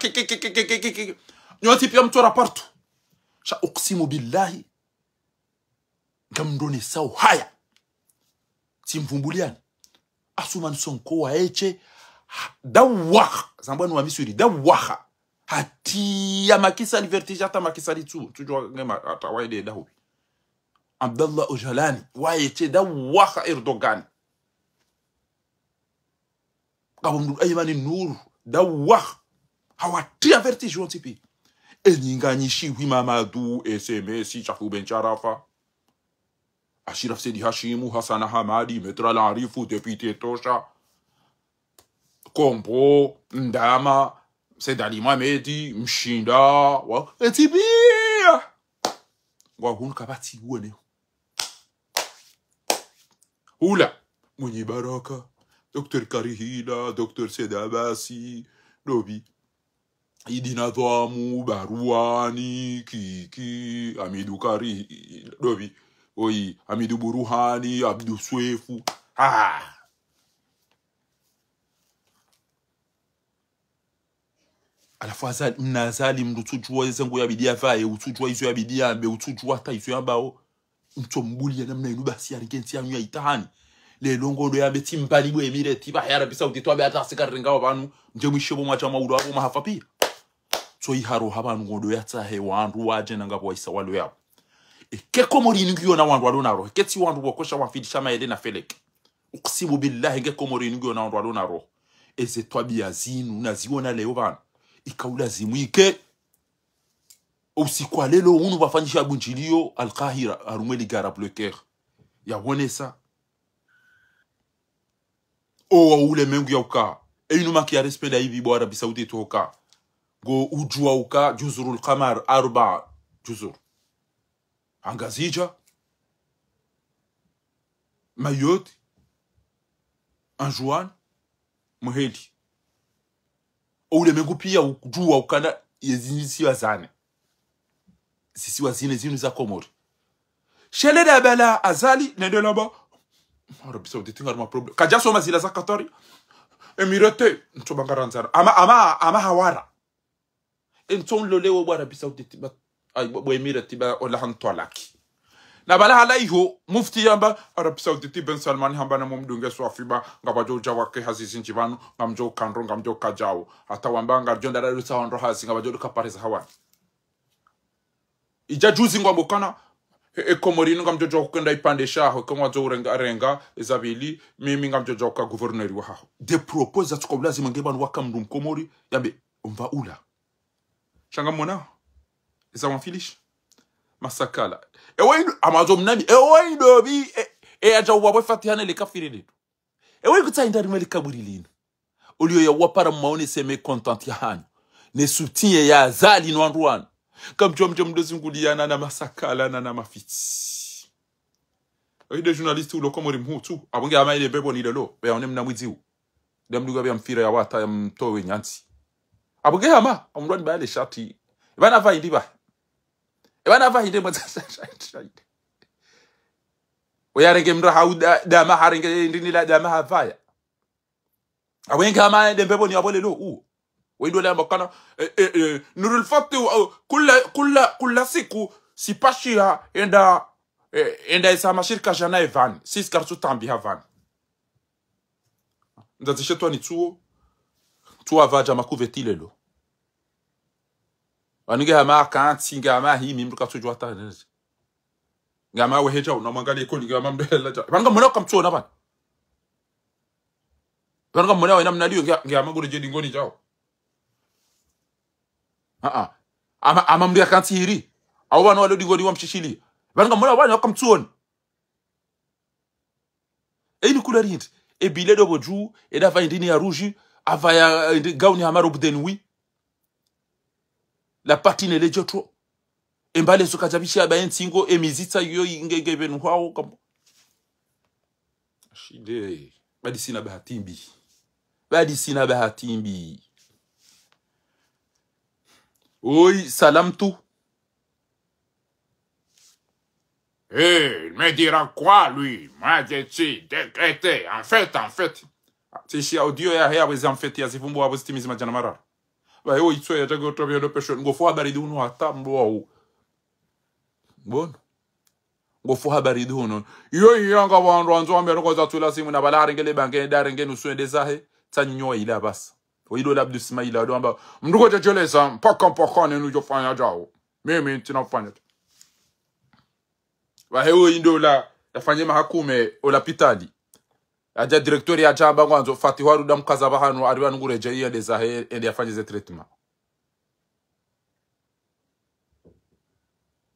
nyoti pia mtora partu sha uqsimu billahi ngamndoni sawa haya simvumbuliani Asuman Sonko wa eche dawaha zambwani wa misuri dawaha hati ya makisa li vertige hata makisa li tujua ngema hata waide dahu Abdallah Öcalan waite dawaha Erdogan kabumdu Aymani Nur dawaha hawati ya vertige wontipi enyinganyishi Mamadu SMS Chafu Ben Charafa Ashiraf Sedi Hashimu Hassan Hamadi Metra Larifu Deputy Tosha Kombo Ndama Sedali Mamedi Mshinda wa etibia wa hunka bati uone hula Mwenye Baraka Dr. Karihila Dr. Sedabasi Dobi Idina Dhamu Baruani Kiki Amidu Kari Dobi Oi Amidu Buruhani Abdu Swefu alafu mnazali mtujua zengo ya bidia vae utujua izo ya bidia be utujua ta izo yambao mtombuli ya namna inu basi arigenti yanyu ya itahani le longo do ya beti mpali bwe emireti ba ya rabisa utitwa be atasika ringa abantu nje mwishebo mwacha maudo abo mahafapi so iharo habanu ngodo ya tahe wandu waje nangabo isa walo yabo ekeko morini ngiyo na wandu alona ro keti wandu bokosha wafidisha maede na felek uksibu billahi ngeko morini ngiyo na wandu alona ro eze twabia zinu naziona leo bana ikaula zimwike usiku wa lelo unu bafanyisha bunjilio Al-Qahira arumeli gara bloquer ya wonesa o ule mengu ya uka inu maki ya respect hivi bo Arabi Saudi toka go ujua uka juzurul qamar 4 juzur angazija Mayotte Anjouan Muheli ule mengu pia ujua ukana yezinisi wazane sisi wazine zinu za Komori shele da bala azali nende laba Arabi Saudi tingar ma problem kajaso mazila za Qatar Emirate ntobangaranzara ama hawara enton lolewo bwa Arabi Saudi tiba ay bo Emirate tiba wala hantolaki na bala halaiho mufti yamba Arabi Saudi Ben Salman hamba na mumdunge swafiba ngabajo jawake hazizi njibanu ngamjo kanro ngamjo kajao hata wambanga jonda da rusa wanro hazi ngabajo kapareza hawa ija juzi ngwambokana Komorino ngamjo jokenda ipandesha ho kama jo renga ezabili mimi ngamjo joka gouverneur wa ha de propose that ko lazima ngebanu wakamdum Komori yabe umva ula shanga mona eza wanfilish masakala ewe amazo mnami ewe dobi aja wabo fatihane le kafiride ewe kutsainda rimeli kaburilino olio ya wapara maone seme content ya hanyu ne soutien ya zali no andwan kam jom dozinguliana na masakala na mafiti ewe de journaliste ulo Komori mhutu abonge amaile bebo ni lelo be onem na mwiziu demluga be amfira ya wata ya mtowe nyanti abonge ama amrwani baale shati bana va indiba ebana va hinde mwatsashayide oyarenge mra hauda da maharenge ndini la da mahavaya awenga ama dembebo ni abole lo wendo la mbakana nurul fatu kulla siku sipashia enda isa mashirika jana evan sis kartu tambi havan ndazishe to ni tu avaja makuvetilelo wanige hama kanti ngama hi mimru katujwa ta ngama weheja unamwangalia ko ngama mbele banga mwana kamtsona bana banga mwana wena mnalio ngama gure je dingoni jao ama mria kanti hiri au bana wale dingoni wamshishili banga mwana bana kamtsona ni kula rint e bile do boju e da vaindini ya rouge avaya gauni hamaro budenwi la patine le jotro embale sokajabisha ba entingo emizita yo ingegeben hwao kambo shide badi sina bahatimbi oi salamtu il me dira quoi lui moi j'ai décrété en fait c'est chez audio ya wezi en fait ya zifumbo abo stimizima jana marara ba yo itso ya jago tobyo do pesho ngofo habari dunu hata mbo bon ngofo habari dunu yo yanga wandu anzo ambero ko zatula simu na balare ngele bange dare ngenu swende zahe tanyinyo ila basi oido labdu Ismaila ado amba mnduko jejoleza mpaka nenu jofanya jao mimi tinafanya wa hewo indo la yafanye mahakume ola pitali aja directori ya chamba kwanza Fatiharu damkaza bahanu ariwa ngureje iya dezahe ende yafanye ze treatment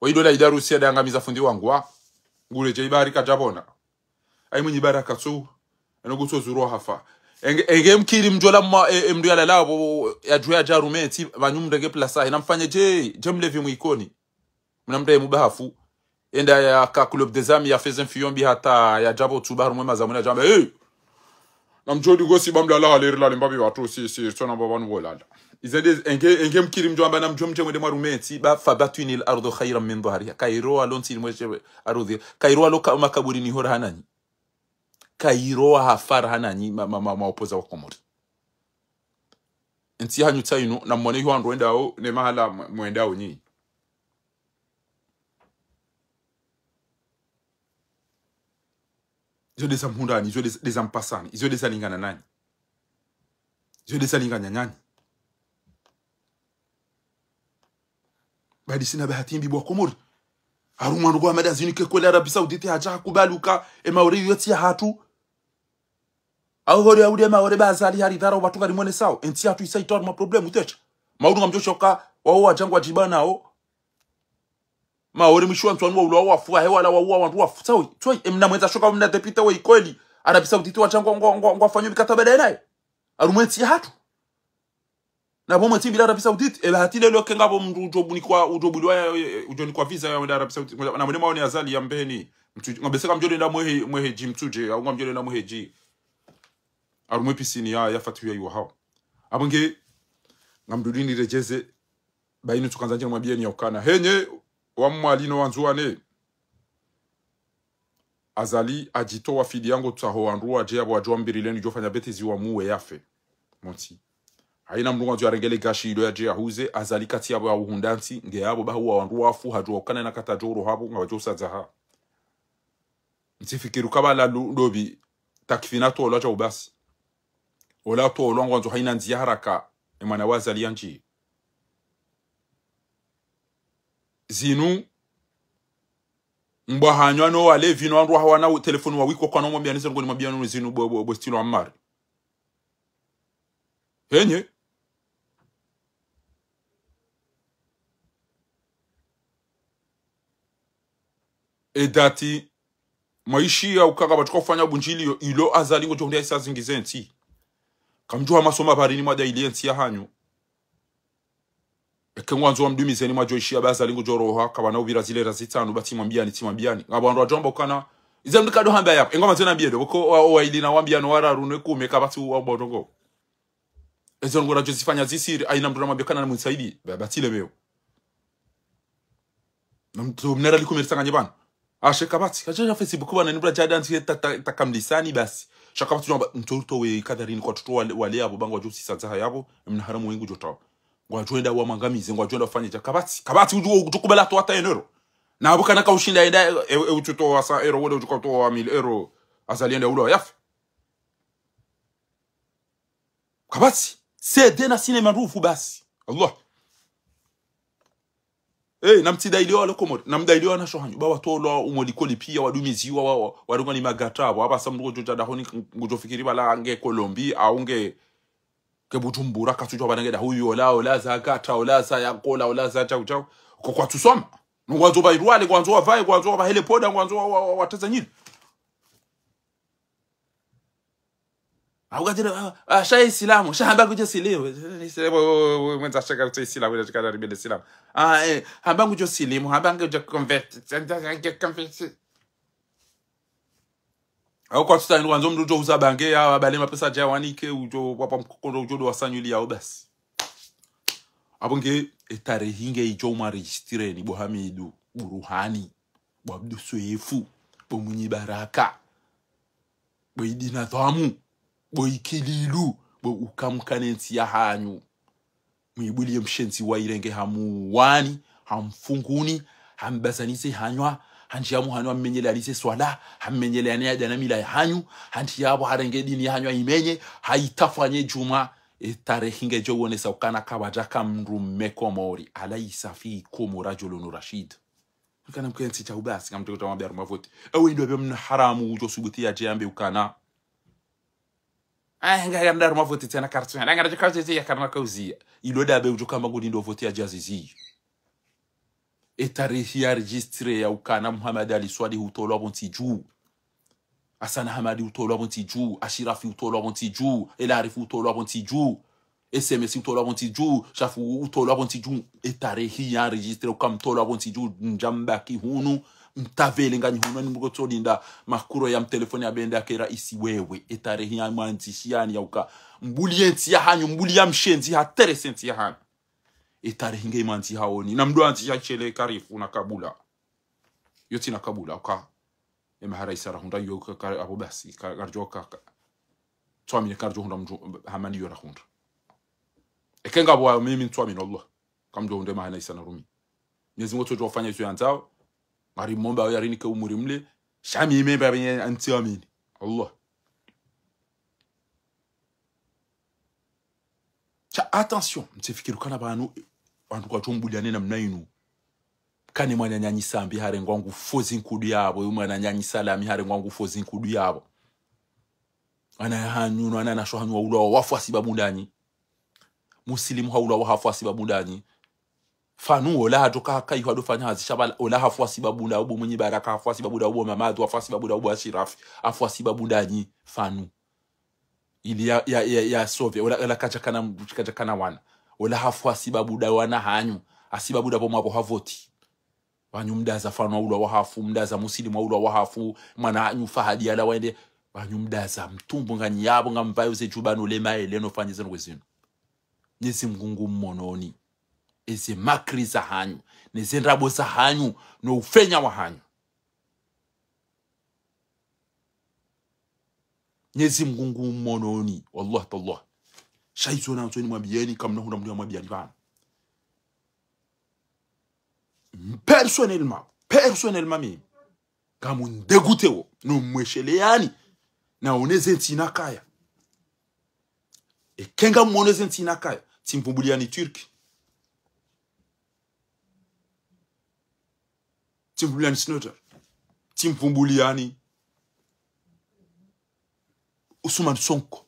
oido la idarusia dangamiza fundi wangu wa ngureje ibari kajabona ai munyi baraka tu enoguso zuru hafa enge mkiri mjola mndu yala labo ya juya jarumeti banyumndege plasa inamfanye je mlevi mwikoni mnamdaye mubahafu enda ya ka club des amis ya fezen fiyombi hata ya jabo tubaru mwema zamuna jamba namjodi gosi bamla la alerla limbabi watu si sona babanu wolala izende enge mkiri mjomba namjomje mwende marumeti ba fabatuni al-ardu khayran min dhahriha kairo alonti mweje arudhi kairo aloka makaburi ni hora hanani kairo hafar hanani ma opoza wa komori enti hanyu tsaino na mwone yo ando endao ne mahala mwendao nyi izo desa mhundani izo desa mpasani izo desa lingana nani izo desa lingana nyani badi sina bahati mbibo komori haruma ndo Ahmed Azini ke kwela Arabia Saudite haja kubaluka emauri yoti hatu au hore aude maore bazali hari dara watu gari mone sawa enti hatu isaitor ma problem utecha maudu ngamjoshoka wao wajangwa jibanao maore mishwa ntwanwa ulo wafu hewa la waua wantu wafu sawa toi emna mwenza shoka mna depita we kweli Arabia Saudite wajangwa ngwafanyo bikata naye arumenti hatu na bomo timbila Arabia Saudite ela hatile lo kengabo mndu ujobulwa ujoni kwa visa ya Arabia Saudite na mwema oni azali ya mbeni ngabeseka mjode nda mwehe jimtuje au ngamjode nda mwehe ji arumwe pisini ya fatu ya yuwa hao abonge ngamdudini rejeze bainu tukanza njema mwabieni ya ukana henye wamwalino wanzuane azali ajito wa fidi yangu tutaho wanruwa je abo wajua mbirileni jofanya betezi wa muwe yafe monti haina mndu wanzu arengele gashi ilo ya je ahuze azali kati yabo ya uhundanti nge yabo bahuwa wanruwa wafu hajua ukana na kata joro habo ngawajosa zaha ntifikiru kabala lobi takfinato olaja ubasi ola to olongo wanzu haina nzia haraka emana wazali yanji zinu mbo hanywa no wale vino wandu hawana telefoni wa wiko kwa nomwambia nise ngoni mwambia no zinu bo stilo amari henye edati maishi ya ukaga batuka kufanya bunjili ilo azali ngo jondia isa zingizenti kamjua masoma barini mwa dailienti ya hanyu ekengwanzo wa mdumizeni mwa joishi ya bazali ngo joroha kabana ubira zile razitanu bati mwambiani ngabandwa jombo kana izemdu kado hamba yapo engoma tena biedo ko waili na wambia no wararune kume kabatu wa bodongo ezo ngora josifanya zisiri aina mdu namwambia kana namusaidi batile meo namtu mnera likumerisa njebana kabati kaje Facebook bana nibra jadanti takamlisani basi shakabatu jomba mtoto we kadarini kwa toto wale abo bangwa josi sazaha yabo mnaharamu wengu jotawo ngwajwenda wa mangamize ngwajwenda ufanye kabati utukubela to hata enero na abo kana kaushinda enda ututo wasa ero wode utukoto wa 1000 euro azalienda ulo yafu kabati sede na sinema rufu basi Allah namtida ilio alokomori namda ilio na shohanyu ba watolo umolikoli pia wadumiziwa warunga ni magatabo aba samrugo joja honi ngujofikiri bala ange Kolombi au nge kebutumbura katujo banenge da huyo la za gata ola za yakola ola za chau kwa tusoma ngwanzo ba irwale ngwanzo wavae ngwanzo ba hele poda ngwanzo wateza nyini awgatira sha Islamu sha hamba kuja silimu mwenza shaka kuja Islamu ya chakara ribele Islamu hamba kuja silimu hamba kuja convert au kwa tuta ngwanzo mdu jo uzabange ya bale mapesa jawanike ujo papa mkondo ujo wasanyuli yao basi abonge etarehinge ijo ma registre ni Bohamidu Buruhani bo Abdou Soyefu bo Munyi Baraka bo Idina Thamu bo Ikililu bo ukamkanenti ya hanyu mwibuli mshenzi wa irenge hamu wani hamfunguni hambazanise hanywa hanjiamu hanyu amenyele alise swala amenyele ane adana mila hanyu hanjiabu harenge dini hanyu imenye haitafanye juma tarehinge jo wone saukana kabajaka mru mekomori alaisa fi kumu rajulun rashid kana mkenzi cha ubasi kama mtoto mwambia rumavoti ewe ndio mna haramu ujo subutia jambe ukana ngaya ndar rumavoti tena kartu ngara kartu ya karna kauzia iloda be ujo kama ngudi ndo voti ya jazizi tarehi ya registre ya ukana Muhammad Ali Swadi utolwa bonti juu Asana Hamadi utolwa bonti juu Ashirafi utolwa bonti juu Elarifu utolwa bonti juu SMS utolwa bonti juu Shafu utolwa bonti juu tarehi ya registre ukam utolwa bonti juu njamba ki hunu mtavele ngani hunu ni mgoto linda makuro ya mtelefoni ya benda kera isi wewe tarehi ya mwantishiani ya uka mbulienti ya hanyu mbuli ya mshenzi ha teresenti ya hanyu tarehinge imanti haoni na mdo anti chele karifu na kabula yoti na kabula uka emahara isara hunda yo ka abo basi karjo ka twami karjo hunda mjo hamani yo rahunda ekenga bwa mimi twami Allah kamdo hunde mahana isana rumi nyezi ngoto jo fanya hizo yanzao mari momba yo yarini ke umuri mle shami memba benye anti amini Allah cha attention mtifikiru kana banu bantu kwa chombuliane na mnainu kane mwana nyanyi sambi hare ngwangu fozi nkudu yabo mwana nyanyi salami hare ngwangu fozi nkudu yabo ana hanyu ana nasho hanyu ulo wafuasi babundani muslimu haula wa hafuasi babundani fanu ola hatoka kai hado fanya hazishabala ola hafuasi babunda ubo mwenye baraka hafuasi babunda ubo mamadu hafuasi babunda ubo ashirafi hafuasi babundani fanu ili ya sovia ola kachakana wana ola hafuasi babuda wana hanyu asibabuda bomo abo havoti banyu mdaza fano ulo wa hafu mdaza musilimu ulo wa hafu mwana hanyu fahadi ala wende banyu mdaza mtumbu ngani yabo ngamvayo ze jubano lema eleno fanyize ngwezino nyezi mgungu mononi eze makri za hanyu nezendrabo za hanyu no ufenya wa hanyu nyezi mgungu mononi wallah tallah shaizo na mtoni mwabieni kamna hunda mdia mwabiani bana personnellement mimi kama ndeguteo no mwesheleani na oneze ntinakaya kenga moneze ntinakaya timpumbuliani turki timpumbuliani Snowden timpumbuliani Ousmane Sonko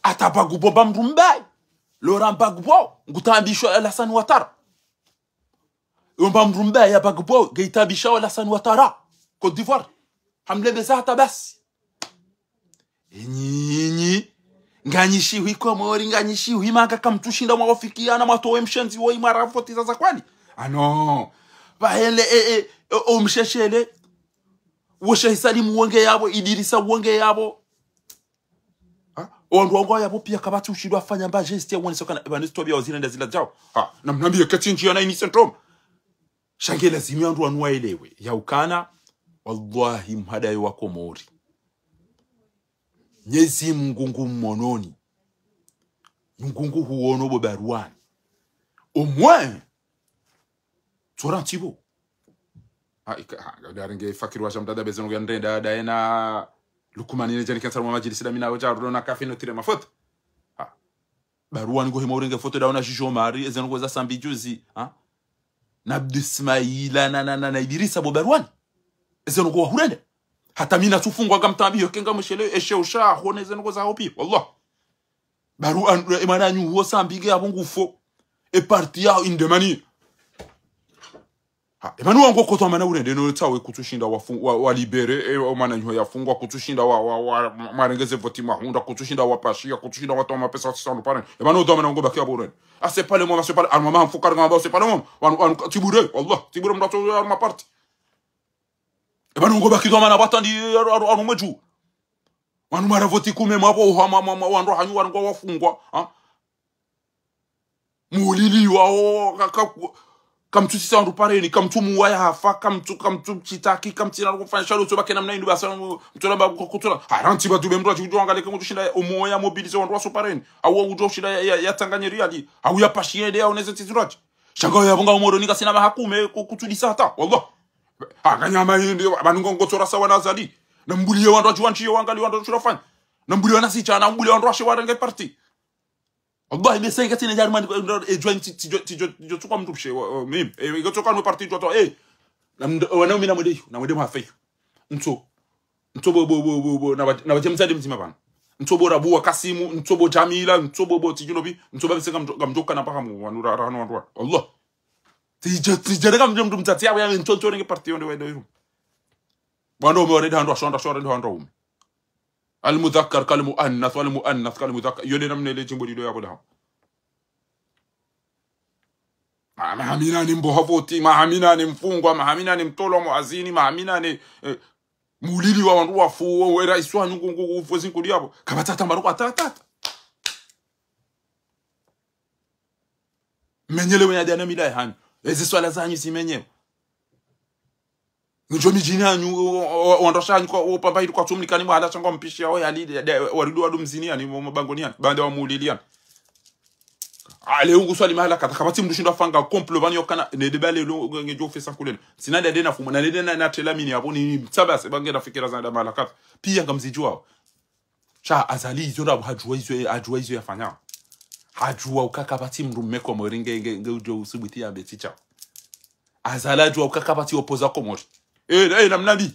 atabagubo bamrumbai Laurent Gbagbo ngutambisho Alassane Ouattara bamrumbai ya Gbagbo geitabisho Alassane Ouattara Côte d'Ivoire hamlebeza hata basi nyinyi nganyishi hiko mori nganyishi himanga kamtushinda mwafikiana matowe mshenzi wo imarafoti za kwani ano bahele omsheshele woshe Salimu wonge yabo Idirisa wonge yabo Ondwa yabo pia kabatu ushidwa fanya mba gestia wone sokana ebanu stobia wazina ndazila jao na mnambie katinji yana ini syndrome shange lazima ndo anwa elewe ya ukana wallahi mhadayo wako mori nyezi mngungu mononi mngungu huono bo baruani au moins torantibo daringe fakiru wa jamdada bezeno gandenda daena lukumani jani kansar mama jili sida mina waja rona kafe no tire mafoto baruani go hemorenge foto daona jijo mari ezeno go za sambi juzi na Abdismaila na Idirisa bo baruani ezeno go hurende hata mina tufungwa gamtambi yokenga mushele eshe usha hone ezeno go za hopi wallah baruani emananyu ho sambige abungufo e parti ya indemani Emanu wango koto mana urende no tawe kutushinda wa libere omana nyo yafungwa kutushinda wa marengeze voti mahunda kutushinda wa pashia kutushinda wa toma pesa sisano pare emanu do mana ngo bakia borene c'est pas le moment c'est pas almama mfukar ngamba c'est pas le moment wan tibure wallah tibure mdato ma parti emanu ngo bakia do mana batandi anu meju wanu mara voti kume mabo wanro hanyu wango wafungwa mulili wao kamtu sisa ndo pareni kamtu muwaya hafa kamtu chitaki kamtina kufanya shalo so bakena mnaindu basa mtolamba kutula haranti badu bemro chijo angaleke mutu shinda omoya mobilize ndo so pareni au ujo shinda ya Tanganyika ali au ya pashiende ya oneze tizurati shaka ya bonga umoro nika sina mahakume kutulisa hata wallah akanyama ndio banungo ngotsora sawa na Azali na mbuliye wandu ajuanchi wangali wandu churafanya na mbuliye na sicha na mbuliye wandu ashwa ngai parti Allah imesaidia tena Germany join tijo tukwa mtupshe mimi igotoka no parti to wana mimi na mwede mafai ntobo na bajemzade mzima bana ntobo rabu Kasimu ntobo Jamila ntobo tijunobi ntobo bisenga ngamjoka na paka mu wanura rano wandu Allah tijereka mtu mtatia ya ntonto nge parti onde wedo hiru bwana umeoreda ndo ashonda ndo المذكر كالمؤنث والمؤنث كالمذكر يوني نمني لي جيمبو ديدو يابو داو ما hamina ni mbohavoti ma hamina ni mfungwa ma hamina ni mtolo muazini ma hamina ni mulili wa wandu wafu we rais wa ngungu ufozi nkudi yabo kabatata maruko atata menyele wenya dana milai hani ezi swala zanyu simenyewe njo mijini hanyu wandoshanyu kwa upambaidi kwa tumlikani mwala chango mpishi yao ya lidi waridu wadu mzini yani mbangoni yani bande wa mulili yani ale ungu swali mahala kata kabati mdushinda fanga komplo vani yokana nedebale ngejo fesa kulele sinanda dena fumu na dena na telamini hapo ni mtabase bange na fikira za mahala kata pia ngamzijua cha Azali zora hajua hizo yafanya hajua ukakabati mrumeko moringe ngejo usubuti ya beticha Azali hajua ukakabati opoza komori namnabi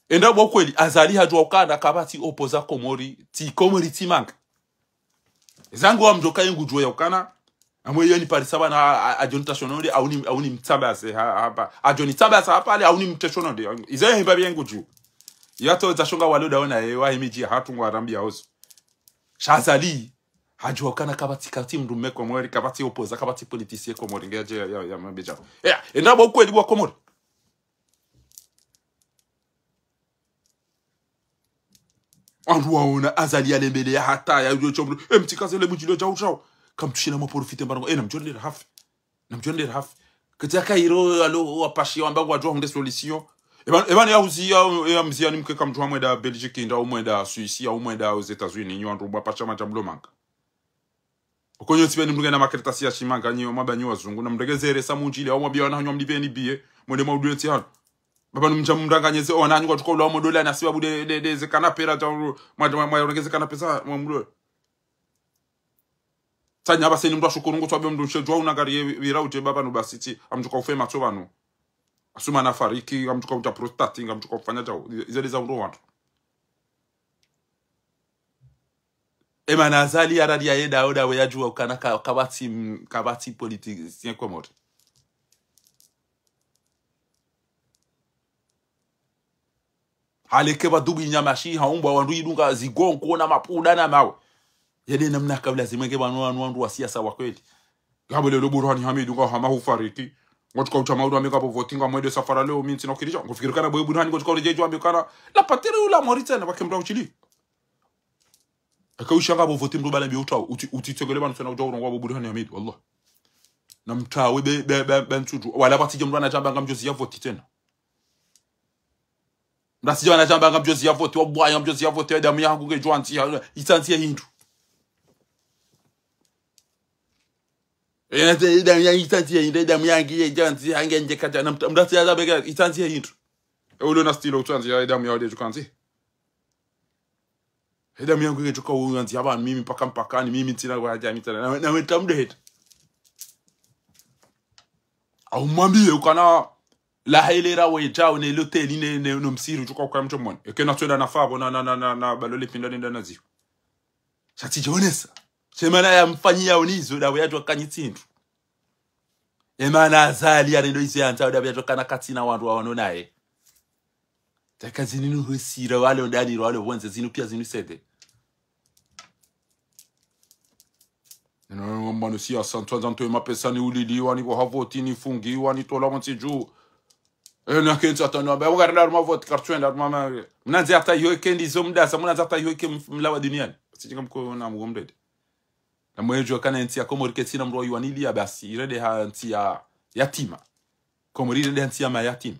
enda bo kweli Azali hajua ukanda kabati opoza komori timanga zangu wa mjoka yengu jua ukana amwe yoni parisaba na ajonita shonode auni mtabase hapa ajoni tabase hapa ale auni mteshonode izaye mbabi yengu juu yato zashonga waloda ona wa imiji hatu ngwarambia ozo Azali hajua ukana kabati kati mrumeko mweri kabati opoza kabati politisie komori ngeje ya mabeja enda bo kweli bwa komori andu waona Azali alembele ya hata ya ujo chomro mtikaze le mujilo jao jao kamtushina mo profite mbarango namjondera hafi kitaka hiro alo wapashi wamba wajua hunde solution ebana ya uzia ya mzia ni mkeka mjua mweda Belgique nda umweda Suisse au mweda aux États-Unis nyo andu bapacha majamlo manga ukonyo tibe nimruge na makretasi ya shimanga nyo mabanyo wazungu na mregezere samunjile au mabia na hanyo mlibeni bie mwende maudu ti hano baba numjamndanganyeze onanyi kwa tukolo modola na sibabu de zekanapera tawo mwayorengeze kanapesa mwamulo tanya baseni mndu ashukuru ngo twabe mndu shejwa unagari viraute baba no basiti amtuka ufema tsobano asuma na fariki amtuka uta prostate amtuka kufanya tawo izeli za ndo watu emana Azali aradia yeda oda we yajua ukana kabati politique komori haleke badubu nyamashi haumbwa wandu idunga zigongo na mapuda na mawe yede namna kabla zimenge wandu wa siasa wa kweli gabo lelo Burhani Hamidu ngo hama hufariki ngotuka uchamaudu ameka po votinga mwede safara leo minti na kirija ngofikirikana boy Burhani ngotuka urejejo ambekana la pateri ula morita na bakemra uchili akaushanga bo votim rubala bi utaw utitegele banu sana ujawro ngo Burhani Hamidu wallah namtawe bentudu wala batije mndwana jamba ngamjozi ya voti tena ndasije wana jamba ngamjozi ya voti obwa ngamjozi ya voti damu yangu ngejwanti itantie hindu damu yangu itantie hindu damu yangu ngejwanti hangenje kata ndasi ya bega itantie hindu ulo na stilo utanzi ya damu ya dejo kanzi damu yangu ngejoka uanzi hapa mimi mpakani mimi tina kwa haja mitana na wetamde au mwambie ukana la helera wejao ne loteli ne no msiru tuko kwa mtu mmoja ekena twenda na fabo na balole pindani ndana zio shati jonesa semana ya mfanyia unizo dawe yatu kanyitindu emana Azali arindo izianza dawe yatu kana katina wandu waono naye takazini no husira wale ndani wale wonze zinu pia zinu sede no mbano si asanto zanto mapesa ni ulili wani kwa havoti ni fungi wani tola wanti juu na kenza tano ba ugarla ma vote carton da mama mnazi hata hiyo kendi zomda sa mnazi hata hiyo mlawa duniani sijinga mko na mgomdede na mwejo kana ntia komori ketina mroi wanili basi irede ha ntia yatima komori irede ntia ma yatima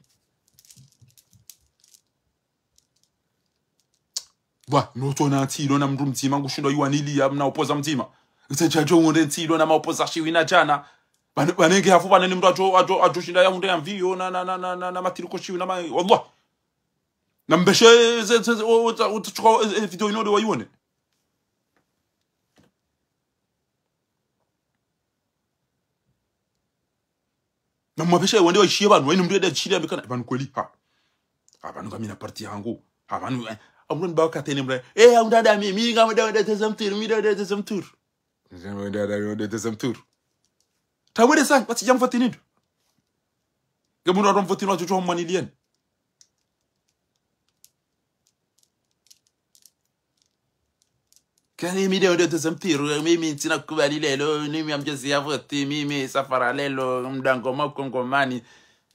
ba noto na ntilo na mndu mtima ngushindo yiwanili mna opoza mtima itechajo ngonde ntilo na maopoza shiwina jana banenge hafu banene mtu ajo shinda ya hunde ya mvio na matiriko shiwi na wallah na mbeshe utachukua video inode waione na mbeshe wende waishie banu wene mtu ya shida mbekana banu kweli banu kama ina parti yangu banu amrun ba ka tene mre undada mi ngam da tezamtur mi da tezamtur da tezamtur tawede sang pati jam fatinido gamuno ron fatino jojo manilien kani mi da tezamtur mi tina kubali lelo ni mi amjezi ya voti mi safara lelo mdango makongo mani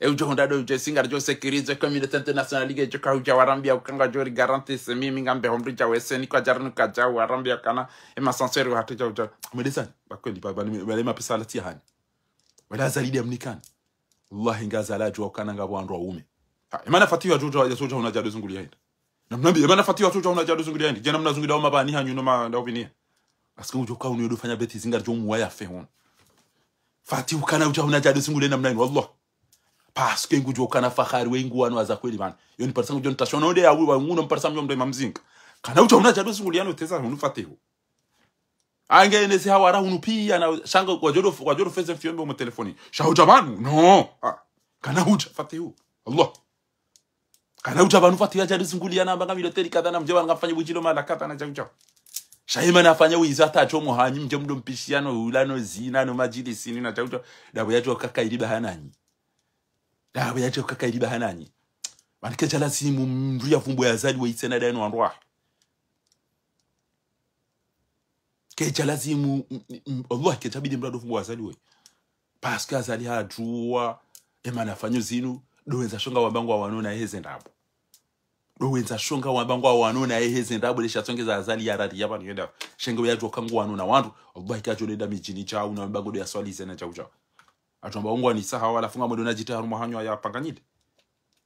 ujo ndado ujo singar jo security community international ligue jo ka uja warambia ukanga jori garantie se mimi ngambe homri ja weseni kwa jarnu ka ja warambia kana ema sanseri hatu ja uja medesa bakweli bale mapesa lati hani wala zalidi amnikana wallahi ngazala jo kana ngabo andro ume imana fatiwa jojo ya soja una jado zunguli yaenda namnabi imana fatiwa soja una jado zunguli yaenda jana mnazunguli wa mabani hanyu no ma ndaobinia aska ujo ka unyo fanya beti zingar jo muwaya fe hon fatiwa kana uja una jado zunguli namna wallahi parce que ngujo kana fahari wengu wanu aza kweli bana yoni parsa ngujo ntashono ode ya wa nguno parsa mjombe mamzinga kana ucha una jado singuliano teza unufateho ange nesi hawara unupia na shanga kwa jodo feze fiombe mu telefoni shauja banu no kana ucha fateho Allah kana ucha banu fateho jado singuliana mbanga miloteri kadana mjeba ngafanya bujilo mala kata na jauja shaima nafanya wizata chomo hanyi mjomdo mpishiano ulano zina no majili sini na jauja dabo yacho kaka iliba hanani dawe yacho kaka iliba hanani manike jala simu mruya vumbo ya zali wa isena dano andwa ke jala simu Allah ke tabidi mrado vumbo ya zali we paske azali hajua emana fanyo zinu dowenza shonga wabangu wa wanona heze ndabo dowenza shonga wabangu wa wanona heze ndabo lesha tongeza azali ya radi yaba nienda shenge yacho kangu wanona wandu Allah ke ajole da mijini cha una mbango ya swali zena cha uja atomba ungwa ni saha wala funga modo na jita rumahanyo ya panganyide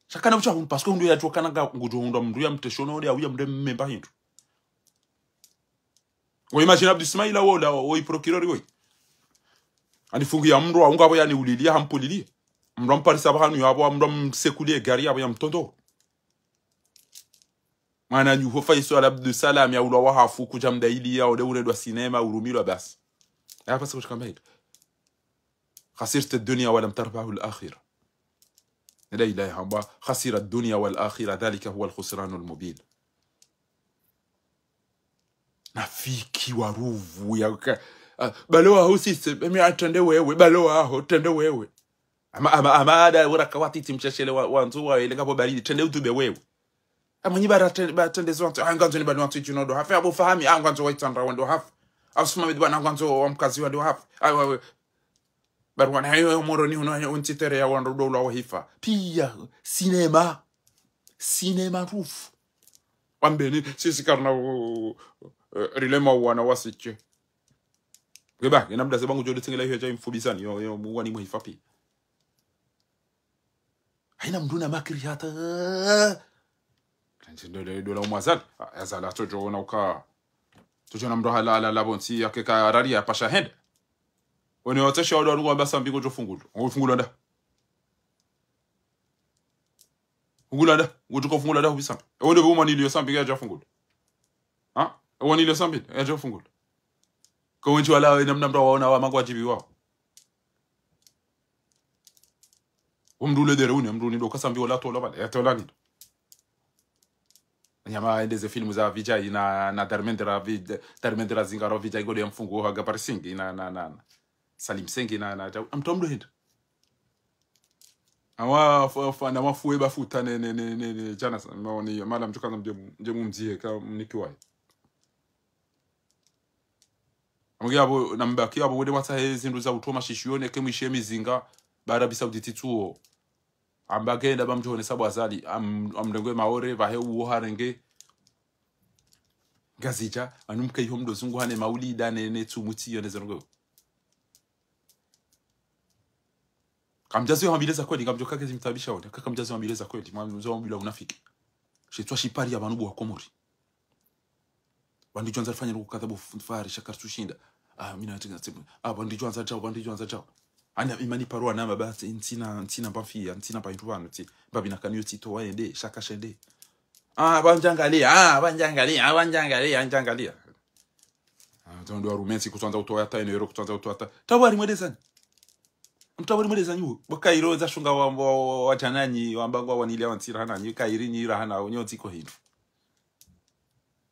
shakana ucha parce que ndio ya tokana nga ngujo ndo mndu ya mteshono ode ya mde memba hindu wo imagine Abdul Ismaila wola wo procureur wo ani fungi ya mndu unga bo yani ulilia hampolilia mndu mparisa bahanu yabo mndu msekulie gari yabo ya mtondo mana nyu hofa iso ala Abdul Salam ya ulwa wahafu kuja mdaili ya ode uredwa sinema urumilwa basi hapa sasa kama hiyo خسرت الدنيا ولم تربح الآخرة لا إله إلا الله خسر الدنيا والآخرة ذلك هو الخسران المبين nafiki waruvu ya baloa husisi mimi atende wewe baloa ho tende wewe ama ada uraka watiti mcheshele wanzu wa ile ngapo baridi tende utube wewe amanyi batende zonto anganzo ni bado wantu chinodo hafa abo fahami anganzo waitandra wando hafa asuma bidwa anganzo wamkazi wando hafa barwana hayo moro ni hono untitere ya wando dola wa hifa pia cinema roof wambeni sisi karna rilema wana wasiche geba inamda sebangu jode tingela hiyo jaim fubisani yo muwani mu hifa pi haina mduna makri hata kanjende dola umazal azala tojo na uka tojo na mdo hala la bonsi yake ka rari ya pasha hende Oni watesha wadu wanuwa mbasa mbingo jo fungulu. Fungulu nda. Fungulu nda. Ujuko fungulu nda hubisambi. Oni buma niliyo sambi ya jo fungulu. Oni niliyo sambi ya jo fungulu. Kwa wenchi wala inamnamda waona wa magwa jibi wao. Umdule dere uni. Umdule ndo kasambi wala tola wale. Ya tola nido. Nyama endeze filmu za vijay na termendera zingaro vijay gode ya mfungu haga parisingi na Salim Sengi na amtomdo hit awa na mafuwe bafuta ne jana maoni mala mtukaza mje mumzie ka mnikiwai amugia abo nambaki abo wode wata hezindu za utoma shishione kemishe mizinga bara bisauditi tuo ambagenda bamjone sabo azali amndengwe maore bahe uwo harenge gazija anumke ihomdo zungu hane maulida ne tumuti yone zerongo kamjazi wa mbileza kweli ngamjoka kezi mtabisha wote kaka mjazi wa mbileza kweli mwanzo bila unafiki shetwa shipari ya banubu wa komori bandijo anza fanya kukadhabu fari shakar tushinda mimi nataka sema bandijo anza chao Ana imani parwa na mabati ntina bafia ntina pa intubano ti babina kanyo tito waende shaka shende. Banjangalia. Tondo arumenti kutonza utoyata enero kutonza utoyata. Tabari mwedezani. Mtabari mwedezani hu. Bakairo za shunga wa janani wambangwa wanilia wantira hana nyi kairi nyi rahana nyoti ko hindu.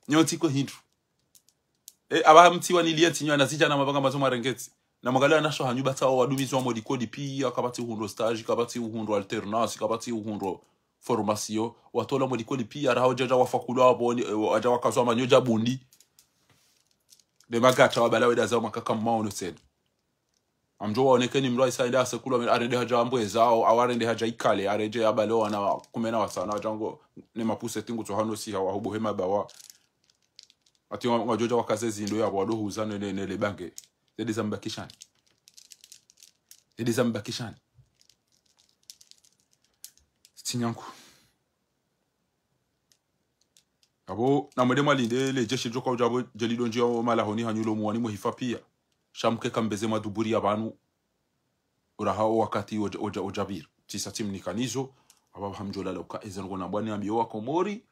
Nyoti ko hindu. Aba mti wanilia tinyo anazija na mabanga mazo marengeti. Na magala nasho hanyu bata wadumizi wa modikodi pia kabati uhundo stage kabati uhundo alternance kabati uhundo formation watola modikodi pia raho jaja wafakulu abo aja wakazwa manyoja bundi de magata wabala weda za makaka maono sen amjo waonekeni mrai saida asekulu arende haja ambweza au awarende haja ikale areje abalo wana kumena wasana jango ne mapuse tingu to hano si hawa hubohema bawa ati wajoja wakazezi ndo yabo wado huzana ne bange Dedizambakishani. Sinyanku. Abo na mwede mwalinde le jeshi joka ujabo jelidonji ya malahoni hanyulo muwani muhifa pia. Shamke kambeze maduburi ya banu. Urahao wakati ojabir. Tisa timnikanizo. Aba hamjola lauka ezengo na mbwani ambiyo wa Komori.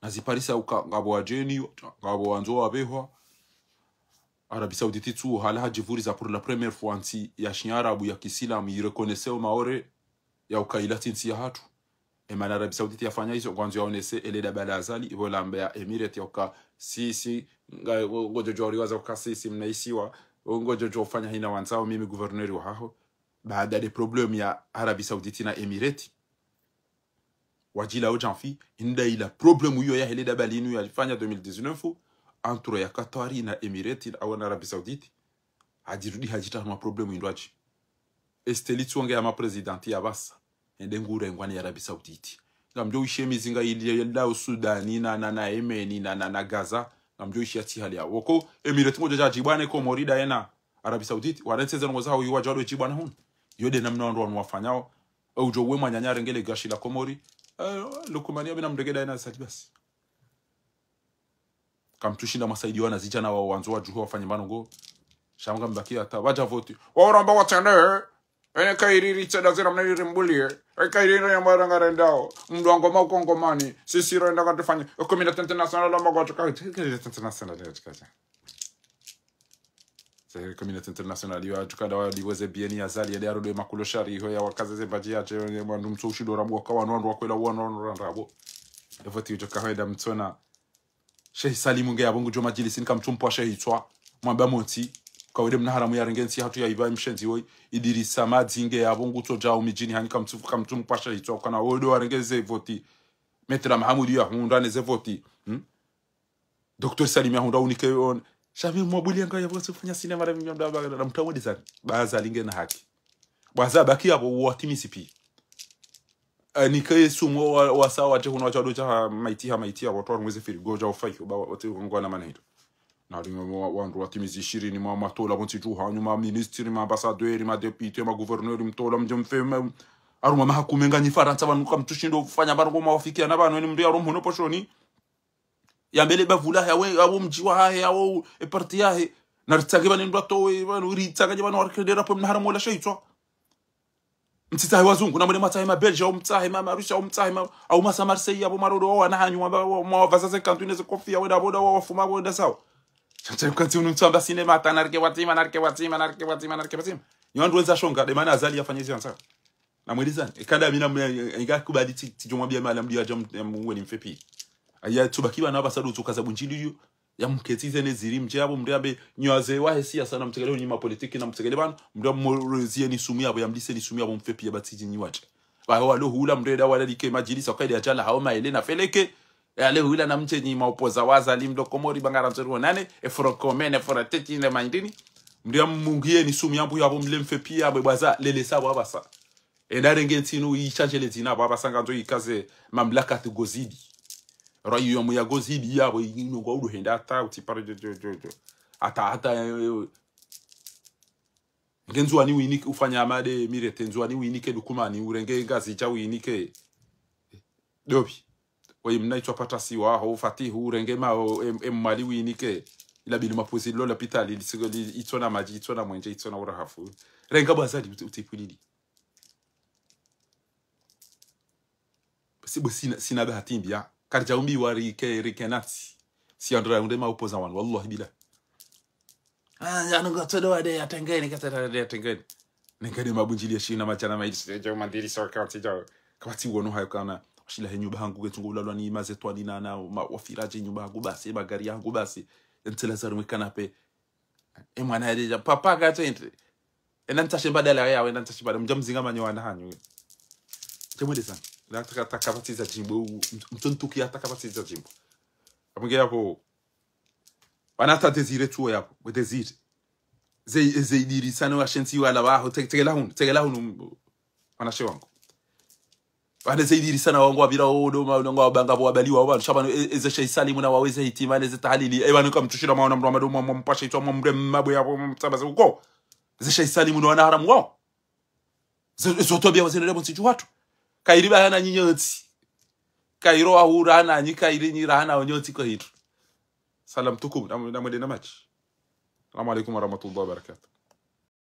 Naziparisa uka ngabo wajeni. Ngabo wanzo wabehwa. Arabie Saoudite tu hala jivuriza pour la première fois anti ya shiarabu ya kisilamu irekonese maore ya ukailati nti ya hatu emana Arabie Saoudite yafanya hizo kwanza yaonese eleda balazali ibola mbea emirate yoka sisi ngojo jori waza ka sisi mnaisiwa ngojo jofanya hina wanzao mimi gouverneur wa haho baada de problem ya Arabie Saoudite na emirate wajila ojanfi inda ila problem hiyo ya eleda balinu yalifanya 2019 entre ya Qatari na Emirati au na Arabie Saoudite hajirudi hajita na problemu indwaji esteli tuonge ya presidenti ya basa ende ngure ngwani ya Arabie Saoudite ngamjo ishemi zinga ili ya Sudani na Yemen na Gaza ngamjo ishi ati hali ya woko Emirati ngoja jibane ko morida yana Arabie Saoudite wanateze ngoza ho yuwa jado jibana hun yode namna ndo wanafanyao ujo wema nyanyare ngele gashi la Komori lukumania bina mdegeda yana satibasi kamtushinda masaidi wana zijana wa wanzo wa juho wafanye manongo shamga mbaki ata waja voti waoramba watane ene kairiri tseda zira mnayiri mbulie kairiri ya maranga rendao mdwango maukongomani sisi renda katufanye community international la magoto ka international ya chikaja c'est community international yo atukada wa liweze bieni azali ya daro de makuloshari ho ya wakaze zebaji ya je mwandu mtsushi dora mwa kwa wandu wakwela wana rabo voti ujoka hoida mtsona Sheikh Salimu nge yabongo joma jilisini kamchumpo Sheikh Itwa mwamba moti kwa wede mnaharamu ya rengensi hatu ya iba mshenzi woi Idirisa Madzi nge yabongo toja umijini hani kamchumpo Sheikh Itwa kana wode wa rengeze voti Metra Mahamudi ya hundane ze voti Dr. Salim ya hunda unike on Shami mwabuli yanga ya vote fanya sinema na mtawodi zani baza linge na haki baza baki yabo watimisi pi nikaye sumo wasa waje kuna wacha doja maiti watu mweze firi goja ofai ba watu ngwana manaido na ringo wandu watimizi 20 mwa matola bonti juha nyuma ministri ma ambassadeur ma député ma gouverneur mtola mjomfema aruma mahakumenga ni Faransa banuka mtushindo kufanya barongo mawafikia na bano ni mndu ya romo no poshoni ya mbele bavula yawe abo mjiwa hahe abo parti yahe na ritsage bani ndo we bano ritsage bano warkedera po mnahara mola shaitwa mtitahe wazungu na mwene matahe ma Belge au mtahe ma Russia au mtahe ma au masa Marseille abo marodo wa nahanyu wa vazaze kantune ze kofia weda boda wa fuma boda sawa chacha kanti unumtsamba sinema tanarke watima nyandu wenza shonga de mana azali afanye hizo sawa na mwelizani kada mina ingakubali tijomwambia mala mdia jam mweni mfepi aya tubakiba na basadu tukaza bunjili ya mketize ne ziri mjabo mriabe nyoaze wa hesia sana mtegele nyima politiki na mtegele bana mria mrezie ni sumia abo yamdise ni sumia abo mfepi ya batiji nyiwache ba walo hula mreda wala like majilisa kwa ile ajala hao maelena feleke ale hula na mche nyima opoza waza limdo Komori bangara nzero nane eforokomene forateti ne mindini mria mungie ni sumia abo yabo mle mfepi abo baza lele sawa basa endarengentinu yichaje lezina abo basanga nzo ikaze mamlaka tugozidi rayo mu ya gozidi yabo ino kwa udu henda ata utipare ata ngenzu ani winike ufanya amade mirete nzu ani winike dukumani urenge ngazi cha winike dobi oyi mnaitwa patasi wa ho fatihu urenge ma mali winike ila bili mapozi lo l'hôpital il itona maji itona mwenje itona urahafu renga bazali utipulili basi sina bahati mbia karja umbi wari ke rikenati si andra unde ma opposa wan wallahi bila anu gotodo ade atengeni katata ade atengeni nengani mabunjili ya shina machana maidi jo mandiri sokati jo kamati wono hayo kana shila nyumba hangu getungo ulalwa ni maze twani na wafiraje nyumba hangu basi magari yangu basi ntela zaru mkanape mwana yaje papa gatente enantashe badala yawe enantashe badala mjamzinga manyoana hanyu chemwede sana la takapatiza jimbo mtontuki atakapatiza jimbo amunge yapo wanata desire tuo yapo we desire zeidiri sana wa shensi wala baho tegela hun wanashe wangu wana zeidiri sana wangu abira odo wangu abanga bo abaliwa wa shabano eze shay salimu na waweze hitimane eze tahalili ebanu kamtushira maona mramado mpasha ito mbre mabo yapo mtabaza uko eze shay salimu na haramu wao zotobia wazenele bonsi watu kairi bana nyinyotsi kairo ahura na nyikairi nyirana onyotsi ko hitu salam tukum na mwede na machi. Assalamu alaikum warahmatullahi wabarakatuh.